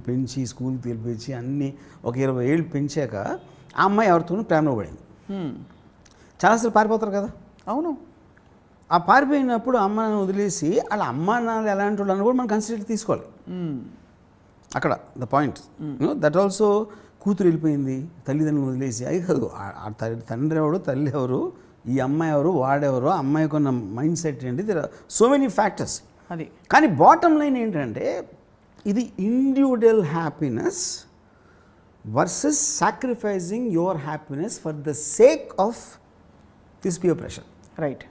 పెంచి స్కూల్కి తెలిపించి అన్నీ ఒక 20 ఏళ్ళు పెంచాక ఆ అమ్మాయి ఎవరితోనూ ప్రేమలో పడింది. చాలాసార్లు పారిపోతారు కదా. అవును. ఆ పారిపోయినప్పుడు అమ్మ నాన్న వదిలేసి వాళ్ళ అమ్మ నాన్న ఎలాంటి వాళ్ళు కూడా మనం కన్సిడర్ తీసుకోవాలి. అక్కడ ద పాయింట్. దట్ ఆల్సో కూతురు వెళ్ళిపోయింది, తల్లిదండ్రులు వదిలేసి అది కాదు. తండ్రి ఎవరు, తల్లి ఎవరు, ఈ అమ్మాయి ఎవరు, వాడెవరు, అమ్మాయికి ఉన్న మైండ్ సెట్ ఏంటి, there are so many factors. అది కానీ బాటమ్ లైన్ ఏంటంటే ఇది individual happiness versus sacrificing your happiness for the sake of this peer pressure. Right.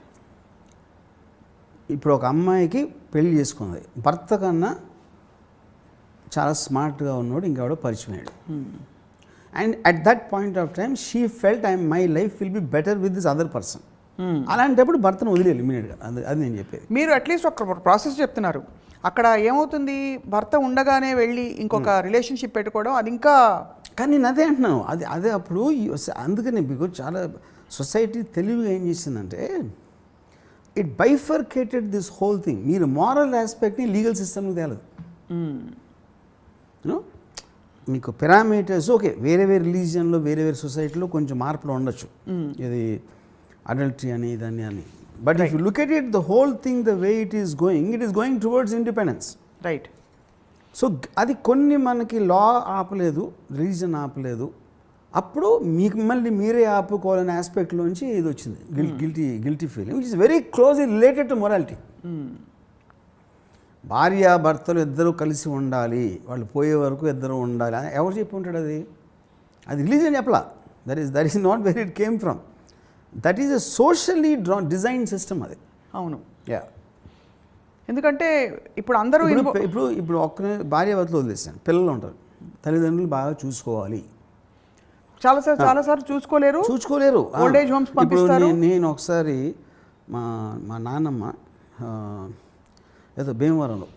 ఇప్పుడు ఒక అమ్మాయికి పెళ్లి చేసుకుంది, భర్త కన్నా చాలా స్మార్ట్గా ఉన్నాడు ఇంకెవడో పరిచయం అయ్యాడు. And at that point of time she felt my life will be better with this other person. అలాంటప్పుడు భర్తను వదిలేదు ఇమీడియట్గా. అది నేను చెప్పేది. మీరు అట్లీస్ట్ ఒక ప్రాసెస్ చెప్తున్నారు. అక్కడ ఏమవుతుంది, భర్త ఉండగానే వెళ్ళి ఇంకొక రిలేషన్షిప్ పెట్టుకోవడం అది ఇంకా. కానీ నేను అదే అంటున్నాను, అదే అప్పుడు అందుకని మీకు చాలా సొసైటీ తెలివిగా ఏం చేసిందంటే it bifurcated this whole thing. మీరు మారల్ ఆస్పెక్ట్ని లీగల్ సిస్టమ్కి తేలదు. మీకు పారామీటర్స్ ఓకే, వేరే రిలీజియన్లో వేరే సొసైటీలో కొంచెం మార్పులు ఉండొచ్చు, ఇది అడల్టరీ అని దాన్ని అని. But if you look at it the whole thing the way it is going towards independence. Right. So అది కొన్ని మనకి లా ఆపలేదు, రిలీజన్ ఆపలేదు. అప్పుడు మిమ్మల్ని మీరే ఆపుకోవాలనే ఆస్పెక్ట్లోంచి ఇది వచ్చింది guilty feeling, which is very closely related to morality. భార్య భర్తలు ఇద్దరు కలిసి ఉండాలి, వాళ్ళు పోయే వరకు ఇద్దరు ఉండాలి అని ఎవరు చెప్పి ఉంటాడు? అది రిలీజన్ చెప్పలా. That is not where it came from. That is a socially design system అది. అవును. ఎందుకంటే ఇప్పుడు అందరూ ఇప్పుడు ఒక్కనే భార్య భర్తలు వదిలేసాను, పిల్లలు ఉంటారు, తల్లిదండ్రులు బాగా చూసుకోవాలి. చాలాసార్లు చూసుకోలేరు. ఓల్డ్ ఏజ్ హోమ్స్ పంపిస్తారు. నేను ఒకసారి మా నాన్నమ్మ ఏదో భీమవరంలో,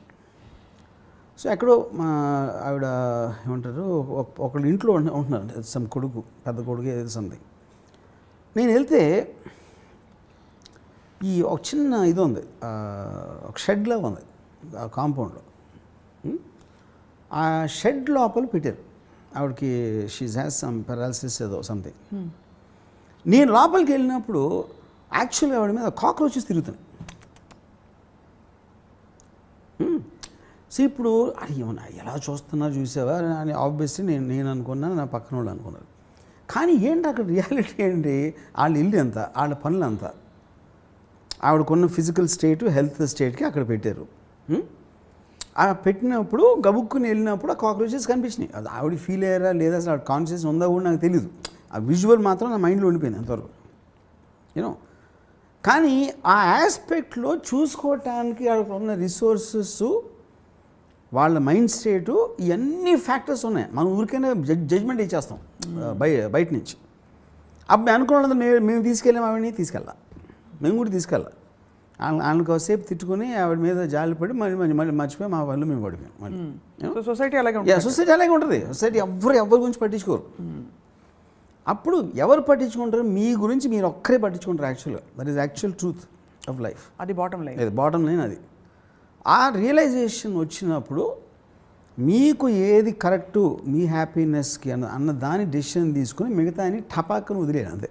సో ఎక్కడో మా ఆవిడ ఏమంటారు ఒకళ్ళు ఇంట్లో ఉంటున్నారు, సమ్ కొడుకు, పెద్ద కొడుకు ఏదో సంథింగ్. నేను వెళ్తే ఒక చిన్న ఇది ఉంది, ఒక షెడ్ లాగా ఉంది ఆ కాంపౌండ్లో. ఆ షెడ్ లోపల పెట్టారు ఆవిడకి. షీజ్ హ్యాస్ సమ్ పెరాలసిస్ ఏదో సంథింగ్. నేను లోపలికి వెళ్ళినప్పుడు యాక్చువల్గా ఆవిడ మీద కాక్రోచెస్ తిరుగుతున్నాయి. సో ఇప్పుడు అది ఏమన్నా ఎలా చూస్తున్నారు చూసావా అని ఆబ్వియస్లీ నేను అనుకున్నాను, నా పక్కన వాళ్ళు అనుకున్నారు. కానీ ఏంటి అక్కడ రియాలిటీ ఏంటి, వాళ్ళ ఇల్లు ఎంత, వాళ్ళ పనులు అంతా ఆవిడకున్న ఫిజికల్ స్టేటు హెల్త్ స్టేట్కి అక్కడ పెట్టారు. ఆ పెట్టినప్పుడు గబుక్కుని వెళ్ళినప్పుడు ఆ కాక్రోచెస్ కనిపించినాయి. అది ఆవిడ ఫీల్ అయ్యారా లేదా, అసలు ఆవిడ కాన్షియస్ ఉందా కూడా నాకు తెలియదు. ఆ విజువల్ మాత్రం నా మైండ్లో ఉండిపోయింది అంతవరకు, యూనో. కానీ ఆ ఆస్పెక్ట్లో చూసుకోవటానికి ఆవిడకు ఉన్న రిసోర్సెస్, వాళ్ళ మైండ్ స్టేటు, ఇవన్నీ ఫ్యాక్టర్స్ ఉన్నాయి. మనం ఊరికైనా జడ్జ్మెంట్ ఇచ్చేస్తాం బయట నుంచి. అప్పుడు అనుకున్నది మేము తీసుకెళ్ళాము, ఆవిడని తీసుకెళ్ళా, మేము కూడా తీసుకెళ్ళా. వాళ్ళకి కాసేపు తిట్టుకుని ఆవిడ మీద జాలిపడి మళ్ళీ మర్చిపోయి మా వాళ్ళు మేము పడిపోయాం. మళ్ళీ సొసైటీ అలాగే సొసైటీ అలాగే ఉంటుంది. సొసైటీ ఎవరి గురించి పట్టించుకోరు. అప్పుడు ఎవరు పట్టించుకుంటారు, మీ గురించి మీరు ఒక్కరే పట్టించుకుంటారు. యాక్చువల్గా that is actual truth of life. అది బాటమ్ లైన్. బాటమ్ లైన్ అది. ఆ రియలైజేషన్ వచ్చినప్పుడు మీకు ఏది కరెక్టు మీ హ్యాపీనెస్కి అన్న దాని డెసిషన్ తీసుకుని మిగతా అని టపాక్కను వదిలేరు అంతే.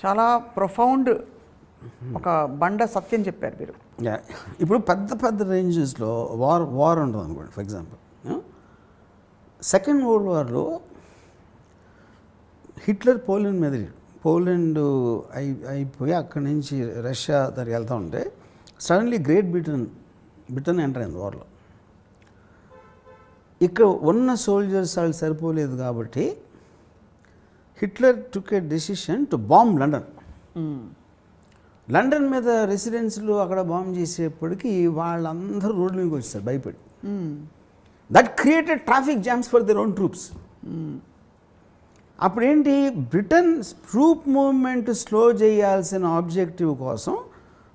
చాలా ప్రొఫౌండ్ ఒక బండ సత్యం చెప్పారు మీరు. ఇప్పుడు పెద్ద రేంజెస్లో వార్ ఉంటుంది అనుకోండి. ఫర్ ఎగ్జాంపుల్ సెకండ్ వరల్డ్ వార్లో హిట్లర్ పోలాండ్ అయిపోయి అక్కడి నుంచి రష్యా దగ్గరికి వెళ్తూ ఉంటే సడన్లీ గ్రేట్ బ్రిటన్ ఎంటర్ అయింది వార్లో. ఇక్కడ ఉన్న సోల్జర్స్ వాళ్ళు సరిపోలేదు కాబట్టి Hitler took A decision to bomb London మీద రెసిడెన్స్లు అక్కడ బాంబ్ చేసేప్పటికి వాళ్ళందరూ రోడ్ల మీదకి వచ్చేసారు భయపడి. That created traffic jams for their own troops. అప్పుడేంటి, బ్రిటన్ ట్రూప్ మూవ్మెంట్ స్లో చేయాల్సిన ఆబ్జెక్టివ్ కోసం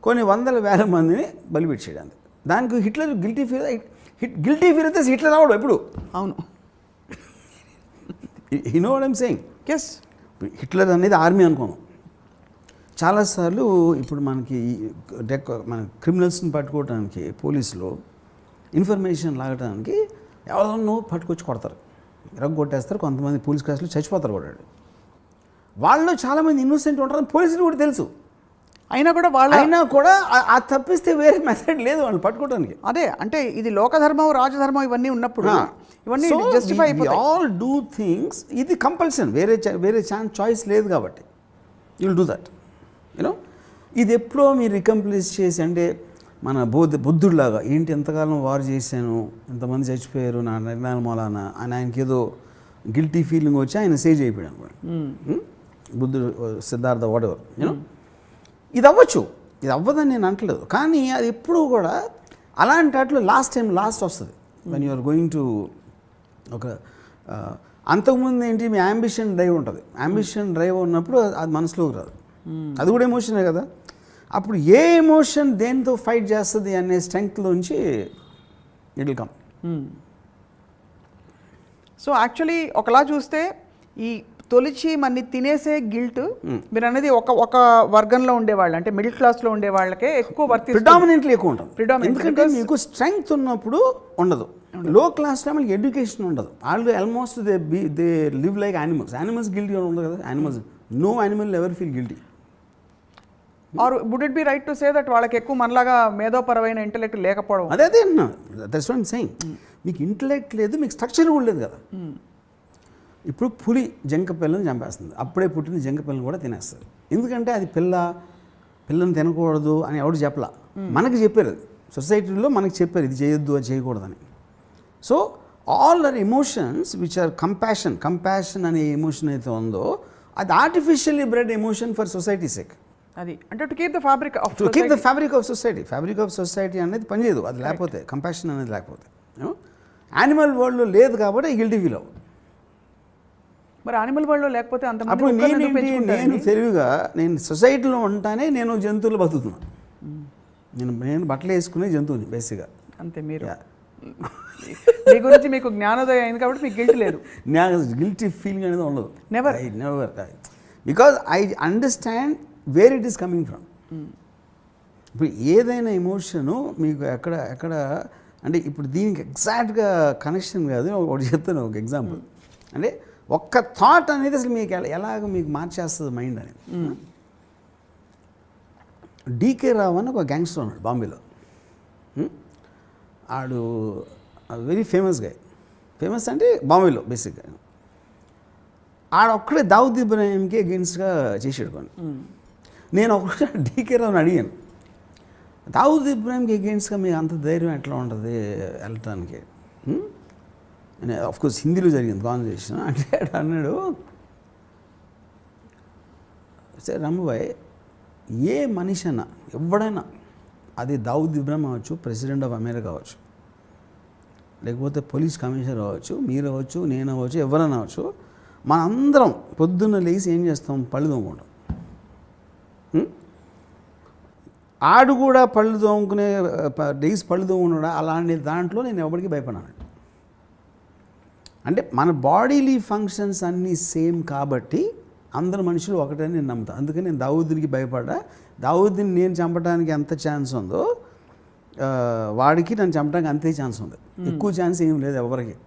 కొన్ని వందల వేల మందిని బలిపెట్టేయడానికి. దానికి హిట్లర్ గిల్టీ ఫీల్ అయితే హిట్లర్ అవడం ఎప్పుడు. అవును, you know what I'm saying. Yes, Hitler అనేది ఆర్మీ అనుకోను. చాలాసార్లు ఇప్పుడు మనకి మన క్రిమినల్స్ని పట్టుకోవడానికి పోలీసులు ఇన్ఫర్మేషన్ లాగడానికి ఎవరినో పట్టుకొచ్చి కొడతారు, కొట్టేస్తారు. కొంతమంది పోలీస్ కేసులు చచ్చిపోతారు కూడా. వాళ్ళు చాలామంది ఇన్నోసెంట్ ఉంటారని పోలీసులు కూడా తెలుసు. అయినా కూడా ఆ తప్పిస్తే వేరే మెథడ్ లేదు వాళ్ళు పట్టుకోవడానికి. అదే అంటే ఇది లోకధర్మం రాజధర్మం ఇవన్నీ ఉన్నప్పుడు ఇవన్నీ జస్టిఫై అయిపోతాయి. ఆల్ డూ థింగ్స్, ఇది కంపల్సన్, వేరే చాయిస్ లేదు కాబట్టి you will do that, you know. ఇది ఎప్పుడో మీరు రికంప్లీస్ చేసి, అంటే మన బుద్ధుడిలాగా ఏంటి ఎంతకాలం వార్ చేశాను, ఎంతమంది చచ్చిపోయారు నా నిర్ణయాల మూలాన అని ఆయనకి ఏదో గిల్టీ ఫీలింగ్ వచ్చి ఆయన సేజ్ అయిపోయాడు అనమాట. బుద్ధుడు, సిద్ధార్థ, వాటెవర్, యూనో. ఇది అవ్వచ్చు, ఇది అవ్వదని నేను అంటలేదు. కానీ అది ఎప్పుడూ కూడా అలాంటి వాటిలో లాస్ట్ వస్తుంది when you are going to ఒక అంతకుముందు ఏంటి, మీ యాంబిషన్ డ్రైవ్ ఉంటుంది. యాంబిషన్ డ్రైవ్ ఉన్నప్పుడు అది మనసులోకి రాదు. అది కూడా ఎమోషనే కదా. అప్పుడు ఏ ఎమోషన్ దేంతో ఫైట్ చేస్తుంది అనే స్ట్రెంగ్త్లోంచి it will come. So actually ఒకలా చూస్తే ఈ తొలిచి మన్ని తినేసే గిల్ట్ మీరు అనేది ఒక వర్గంలో ఉండేవాళ్ళు, అంటే మిడిల్ క్లాస్లో ఉండే వాళ్ళకే ఎక్కువ ప్రిడామినెంట్లీ ఎక్కువ ఉంటుంది. ఎందుకంటే మీకు స్ట్రెంగ్త్ ఉన్నప్పుడు ఉండదు. లో క్లాస్లో మనకి ఎడ్యుకేషన్ ఉండదు. వాళ్ళు almost they live like animals guilty ఉండదు కదా. No animal ever feel guilty. Or would it be right to say that వాళ్ళకి ఎక్కువ మనలాగా మేధోపరమైన ఇంటెలెక్ట్ లేకపోవడం? అదే అన్నా, దట్స్ వాట్ ఐమ్ సేయింగ్. మీకు ఇంటెలెక్ట్ లేదు, మీకు స్ట్రక్చర్ కూడా లేదు కదా. ఇప్పుడు పులి జంక పిల్లని చంపేస్తుంది, అప్పుడే పుట్టిన జంక పిల్లని కూడా తినేస్తుంది. ఎందుకంటే అది పిల్లని తినకూడదు అని ఎవరు చెప్పలా, మనకి చెప్పారు. అది సొసైటీలో మనకి చెప్పారు ఇది చేయొద్దు, అది చేయకూడదని. So all our emotions which are compassion అనే ఎమోషన్ అయితే ఉందో అది artificially bred emotion for society sake. అది అంటే to keep the fabric of society అనేది పనిచేయదు అది లేకపోతే, కంపాషన్ అనేది లేకపోతే. యానిమల్ వరల్డ్లో లేదు కాబట్టి గిల్టీ ఫీల్ అవ్వదు. మరి యానిమల్ వరల్డ్లో లేకపోతే అంత అప్పుడు నేను తెలివిగా నేను సొసైటీలో ఉంటానే నేను జంతువులు బతుకుతున్నాను. నేను బట్టలు వేసుకునే జంతువుని బేసిక్గా అంతే. మీరు మీ గురించి మీకు జ్ఞానోదయం అయింది కాబట్టి మీకు గిల్ట్ లేదు. గిల్టీ ఫీలింగ్ అనేది ఉండదు. Never because I understand where it is coming from. ఇప్పుడు ఏదైనా ఎమోషను మీకు ఎక్కడ అంటే ఇప్పుడు దీనికి ఎగ్జాక్ట్గా కనెక్షన్ కాదు, ఒకటి చెప్తాను ఒక ఎగ్జాంపుల్. అంటే ఒక్క థాట్ అనేది అసలు మీకు ఎలాగ మీకు మార్చేస్తుంది మైండ్ అనేది. డీకే రావు అని ఒక గ్యాంగ్స్టర్ ఉన్నాడు బాంబేలో. ఆడు వెరీ ఫేమస్ గా, ఫేమస్ అంటే బాంబేలో బేసిక్గా. ఆడొక్కడే దావుద్ ఇబ్రాహింకి అగెన్స్ట్గా చేసాడు కొన్ని. నేను ఒకసారి డీకే రావుని అడిగాను, దావుద్ ఇబ్రాహింకి అగెన్స్ట్గా మీకు అంత ధైర్యం ఎట్లా ఉంటుంది వెళ్ళటానికి? ఆఫ్కోర్స్ హిందీలో జరిగింది కాన్వర్సేషన్. అంటే అన్నాడు, సరే రమ్మబాయ్, ఏ మనిషి అన్నా ఎవడైనా, అది దావుద్ ఇబ్రాహిం అవ్వచ్చు, ప్రెసిడెంట్ ఆఫ్ అమెరికా అవ్వచ్చు, లేకపోతే పోలీస్ కమిషనర్ అవ్వచ్చు, మీరు అవ్వచ్చు, నేను అవ్వచ్చు, ఎవరైనా అవ్వచ్చు, మనందరం పొద్దున్న లేచి ఏం చేస్తాం? పళ్ళు తోముకుంటాం. ఆడు కూడా పళ్ళు తోముకునే డేస్ పళ్ళు తోముకున్నాడు. అలాంటి దాంట్లో నేను ఎవరికి భయపడాను. అంటే మన బాడీలీ ఫంక్షన్స్ అన్నీ సేమ్ కాబట్టి అందరు మనుషులు ఒకటని నేను నమ్ముతాను. అందుకని నేను దావూద్కి భయపడ్డా. దావూద్ని నేను చంపడానికి ఎంత ఛాన్స్ ఉందో వాడికి నన్ను చంపడానికి అంతే ఛాన్స్ ఉంది. ఎక్కువ ఛాన్స్ ఏం లేదు ఎవరికి.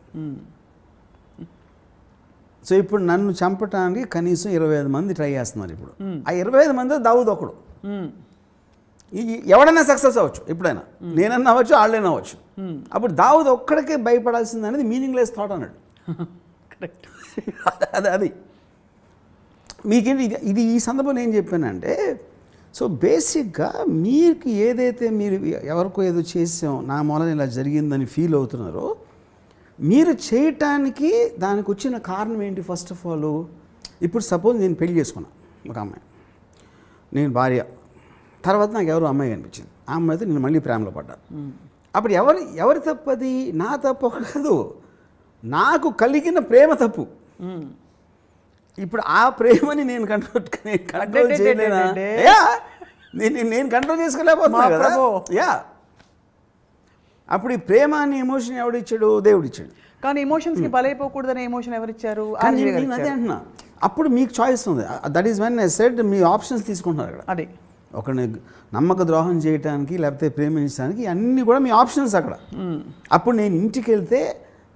సో ఇప్పుడు నన్ను చంపడానికి కనీసం 25 మంది ట్రై చేస్తున్నారు. ఇప్పుడు ఆ 25 మంది దావూద్ ఒకడు. ఎవడైనా సక్సెస్ అవ్వచ్చు, ఎప్పుడైనా నేనన్నా అవ్వచ్చు, వాళ్ళైనా అవ్వచ్చు. అప్పుడు దావూద్ ఒక్కడికే భయపడాల్సింది అనేది మీనింగ్లెస్ థాట్ అన్నాడు. కరెక్ట్. అది మీకేంటి ఇది ఈ సందర్భంలో ఏం చెప్పానంటే, సో బేసిక్గా మీకు ఏదైతే మీరు ఎవరికో ఏదో చేసాం, నా మూలన ఇలా జరిగిందని ఫీల్ అవుతున్నారో, మీరు చేయటానికి దానికి వచ్చిన కారణం ఏంటి? ఫస్ట్ ఆఫ్ ఆల్, ఇప్పుడు సపోజ్ నేను పెళ్లి చేసుకున్నాను ఒక అమ్మాయి, నేను భార్య, తర్వాత నాకు ఎవరు అమ్మాయి కనిపించింది, ఆ అమ్మాయితో నేను మళ్ళీ ప్రేమలో పడ్డాను. అప్పుడు ఎవరి తప్పది? నా తప్పు కాదు, నాకు కలిగిన ప్రేమ తప్పు. ఇప్పుడు ఆ ప్రేమని నేను కంట్రోల్ చేయలేనా? నేను కంట్రోల్ చేసుకోలేకపోతున్నా కదా. యా, అప్పుడు ఈ ప్రేమ అనే ఎమోషన్ ఎవడిచ్చాడు? దేవుడిచ్చాడు. కానీ ఎమోషన్స్కి బలైపోకూడదనే ఎమోషన్ ఎవరిచ్చారు? నేను అదే అంటున్నా. అప్పుడు మీకు చాయిస్ ఉంది. That is when I said me options తీసుకుంటున్నారు అక్కడ. అదే ఒకరిని నమ్మక ద్రోహం చేయడానికి లేకపోతే ప్రేమించడానికి అన్నీ కూడా మీ ఆప్షన్స్ అక్కడ. అప్పుడు నేను ఇంటికి వెళ్తే,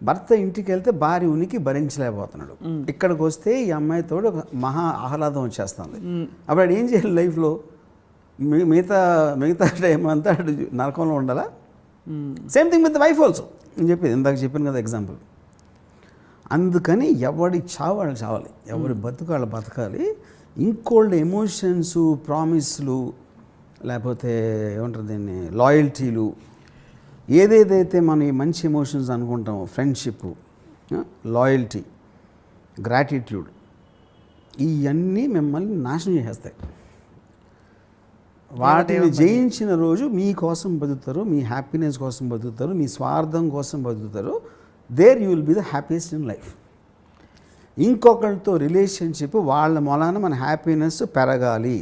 భర్త ఇంటికి వెళ్తే భార్య ఉనికి భరించలేకపోతున్నాడు. ఇక్కడికి వస్తే ఈ అమ్మాయితో ఒక మహా ఆహ్లాదం వచ్చేస్తుంది. అప్పుడు ఏం చేయాలి లైఫ్లో? మిగతా టైం అంతా నరకంలో ఉండాలా? Same thing with wife also. నేను చెప్పేది ఇందాక చెప్పాను కదా ఎగ్జాంపుల్. అందుకని ఎవడి చావు వాళ్ళు చావాలి, ఎవరి బతుకు వాళ్ళు బతకాలి. ఇంకోల్డ్ ఎమోషన్స్, ప్రామిస్లు, లేకపోతే ఏమంటారు దీన్ని, లాయల్టీలు, ఏదేదైతే మనం ఈ మంచి ఎమోషన్స్ అనుకుంటామో, ఫ్రెండ్షిప్, లాయల్టీ, గ్రాటిట్యూడ్, ఇవన్నీ మిమ్మల్ని నాశనం చేసేస్తాయి. వాటిని జయించిన రోజు మీకోసం బతుకుతారు, మీ హ్యాపీనెస్ కోసం బతుకుతారు, మీ స్వార్థం కోసం బతుకుతారు. There you will be the happiest in life. ఇంకొకరితో రిలేషన్షిప్ వాళ్ళ మూలాన మన హ్యాపీనెస్ పెరగాలి.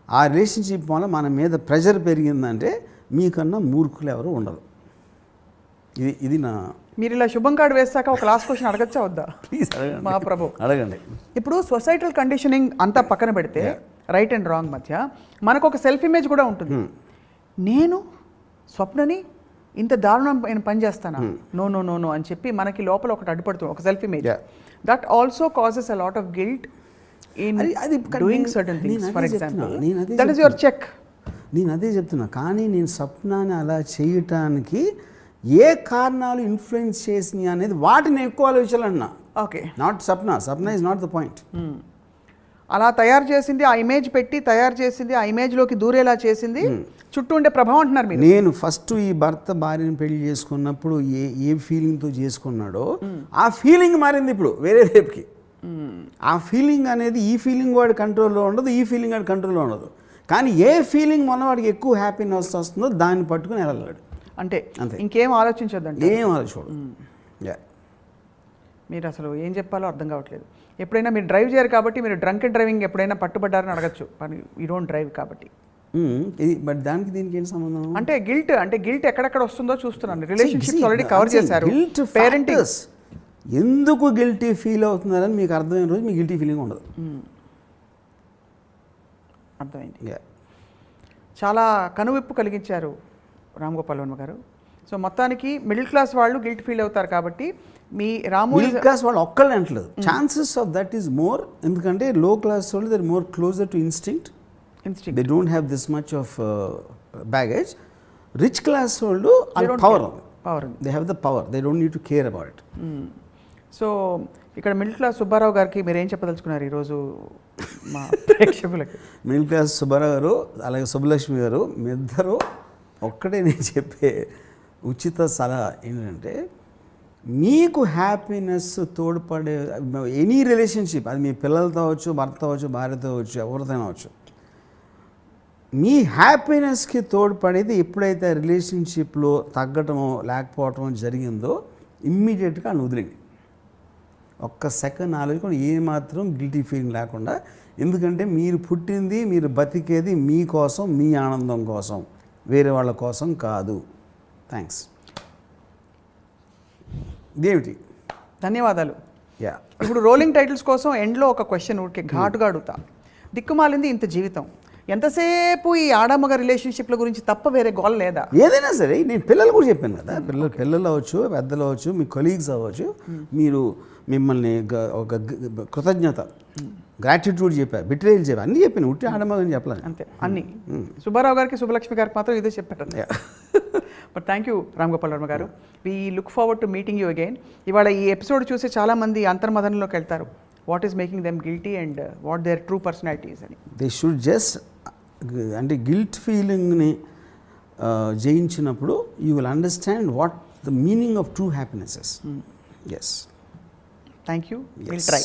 ఆ రిలేషన్షిప్ వల్ల మన మీద ప్రెషర్ పెరిగిందంటే మీకన్నా మూర్ఖులు ఎవరు ఉండరు. ఇది నా. మీరు ఇలా శుభం కార్డు వేస్తాక ఒక లాస్ట్ క్వశ్చన్ అడగచ్చా వద్దా? ప్లీజ్ అడగండి. మా ప్రభు అడగండి. ఇప్పుడు సొసైటల్ కండిషనింగ్ అంతా పక్కన పెడితే, రైట్ అండ్ రాంగ్ మధ్య మనకు ఒక సెల్ఫ్ ఇమేజ్ కూడా ఉంటుంది. నేను స్వప్నని ఇంత దారుణమైన పని చేస్తానా, నో నో నో నో అని చెప్పి మనకి లోపల ఒకటి అడ్డుపడుతుంది, ఒక self image. That also causes a lot of guilt in doing certain things. For example, that is your check. నేను అదే చెప్తున్నా. కానీ నేను స్వప్నాన్ని అలా చేయటానికి ఏ కారణాలు ఇన్ఫ్లుయెన్స్ చేసినాయి అనేది వాటిని ఎక్కువ ఆలోచించాలన్నా. Okay, not Sapna is not the point. అలా తయారు చేసింది, ఆ ఇమేజ్ పెట్టి తయారు చేసింది, ఆ ఇమేజ్లోకి దూరేలా చేసింది చుట్టూ ఉండే ప్రభావం అంటున్నారు మీరు. నేను ఫస్ట్ ఈ భర్త భార్యను పెళ్లి చేసుకున్నప్పుడు ఏ ఫీలింగ్తో చేసుకున్నాడో ఆ ఫీలింగ్ మారింది ఇప్పుడు వేరే రేపుకి. ఆ ఫీలింగ్ అనేది ఈ ఫీలింగ్ వాడి కంట్రోల్లో ఉండదు, ఈ ఫీలింగ్ వాడి కంట్రోల్లో ఉండదు. కానీ ఏ ఫీలింగ్ మన వాడికి ఎక్కువ హ్యాపీనెస్ వస్తుందో దాన్ని పట్టుకుని వెళ్ళాడు. అంటే ఇంకేం ఆలోచించొద్దండి, ఏం ఆలోచించడు. మీరు అసలు ఏం చెప్పాలో అర్థం కావట్లేదు. ఎప్పుడైనా మీరు డ్రైవ్ చేయరు కాబట్టి మీరు డ్రంక్ అండ్ డ్రైవింగ్ ఎప్పుడైనా పట్టుబడ్డారని అడగచ్చు, కానీ యూ డోంట్ డ్రైవ్ కాబట్టి. బట్ దానికి దీనికి ఏం సంబంధం? అంటే గిల్ట్ ఎక్కడెక్కడ వస్తుందో చూస్తున్నాను. రిలేషన్షిప్స్ ఆల్రెడీ కవర్ చేశారు. పేరెంటింగ్ ఎందుకు గిల్టీ ఫీల్ అవుతున్నారని మీకు అర్థమైన రోజు మీకు గిల్టీ ఫీలింగ్ ఉండదు. అర్థమైంది. చాలా కనువిప్పు కలిగించారు రామ్ గోపాల్ వర్మ గారు. సో మొత్తానికి మిడిల్ క్లాస్ వాళ్ళు గిల్ట్ ఫీల్ అవుతారు కాబట్టి మీ రాము మిడిల్ క్లాస్ వాళ్ళు ఒక్కళ్ళే అంటలేదు, chances of that is more. ఎందుకంటే లో క్లాస్ వాళ్ళు they are more closer to instinct, they don't have this much of baggage. Rich class వాళ్ళు power they have the power, they don't need to care about it. So ఇక్కడ middle class Subbarao garu మీరు ఏం చెప్పదలుచుకున్నారు ఈరోజు మా ప్రేక్షకులకి? Middle class Subbarao గారు అలాగే సుబ్బలక్ష్మి గారు మీ ఇద్దరు ఒక్కటే నేను చెప్పే ఉచిత సలహా ఏంటంటే, మీకు హ్యాపీనెస్ తోడ్పడే ఎనీ రిలేషన్షిప్, అది మీ పిల్లలతో అవ్వచ్చు, భర్త అవ్వచ్చు, భార్యతో అవ్వచ్చు, ఎవరితో అవ్వచ్చు, మీ హ్యాపీనెస్కి తోడ్పడేది ఎప్పుడైతే రిలేషన్షిప్లో తగ్గటమో లేకపోవటమో జరిగిందో ఇమ్మీడియట్గా అని వదిలేండి. ఒక్క సెకండ్ ఆలోచించుకొని ఏమాత్రం గిల్టీ ఫీలింగ్ లేకుండా. ఎందుకంటే మీరు పుట్టింది, మీరు బతికేది మీకోసం, మీ ఆనందం కోసం, వేరే వాళ్ళ కోసం కాదు. థ్యాంక్స్. దేవిటి ధన్యవాదాలు. యా, ఇప్పుడు రోలింగ్ టైటిల్స్ కోసం ఎండ్లో ఒక క్వశ్చన్ ఊరికే ఘాటుగా అడుగుతా. దిక్కుమాలింది ఇంత జీవితం, ఎంతసేపు ఈ ఆడమగ రిలేషన్షిప్ల గురించి తప్ప వేరే గోల్ లేదా? ఏదైనా సరే నేను పిల్లలు కూడా చెప్పాను కదా, పిల్లలు అవ్వచ్చు, పెద్దలు అవ్వచ్చు, మీ కొలీగ్స్ అవ్వచ్చు, మీరు మిమ్మల్ని ఒక కృతజ్ఞత, గ్రాటిట్యూడ్ చెప్పారు, బిట్రేయల్ చెప్పారు, అన్నీ చెప్పాను. ఉట్టి ఆడమగని చెప్పలేదు అంతే అన్నీ. సుబ్బారావు గారికి సుబ్బలక్ష్మి గారికి మాత్రం ఇదే చెప్పారు. But thank you Ram Gopal Varma garu. We look forward to meeting you again. ఇవాళ ఈ ఎపిసోడ్ చూసి చాలామంది అంతర్మదనంలోకి వెళ్తారు. What is making them guilty and what their true personalities అని. దే షుడ్ జస్ట్ అంటే గిల్ట్ ఫీలింగ్ని జయించినప్పుడు you will understand what the meaning of true happinesses. Yes. Thank you. We'll try.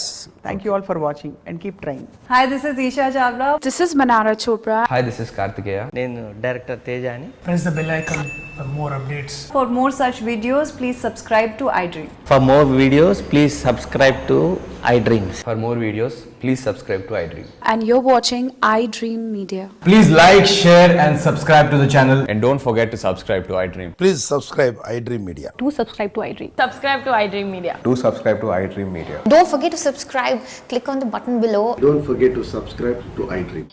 Thank you all for watching and keep trying. Hi, this is Isha Chavla. This is Manara Chopra. Hi, this is Kartikeya. నేను director Teja అని. Press the bell icon for more updates. For more such videos, please subscribe to iDream. For more videos, please subscribe to iDreams. For more videos, please subscribe to iDream. And you're watching iDream Media. Please like, share and subscribe to the channel. And don't forget to subscribe to iDream. Please subscribe iDream Media. Do subscribe to iDream. Subscribe to iDream Media. Do subscribe to iDream Media. Don't forget to subscribe. Click on the button below. Don't forget to subscribe to iDream.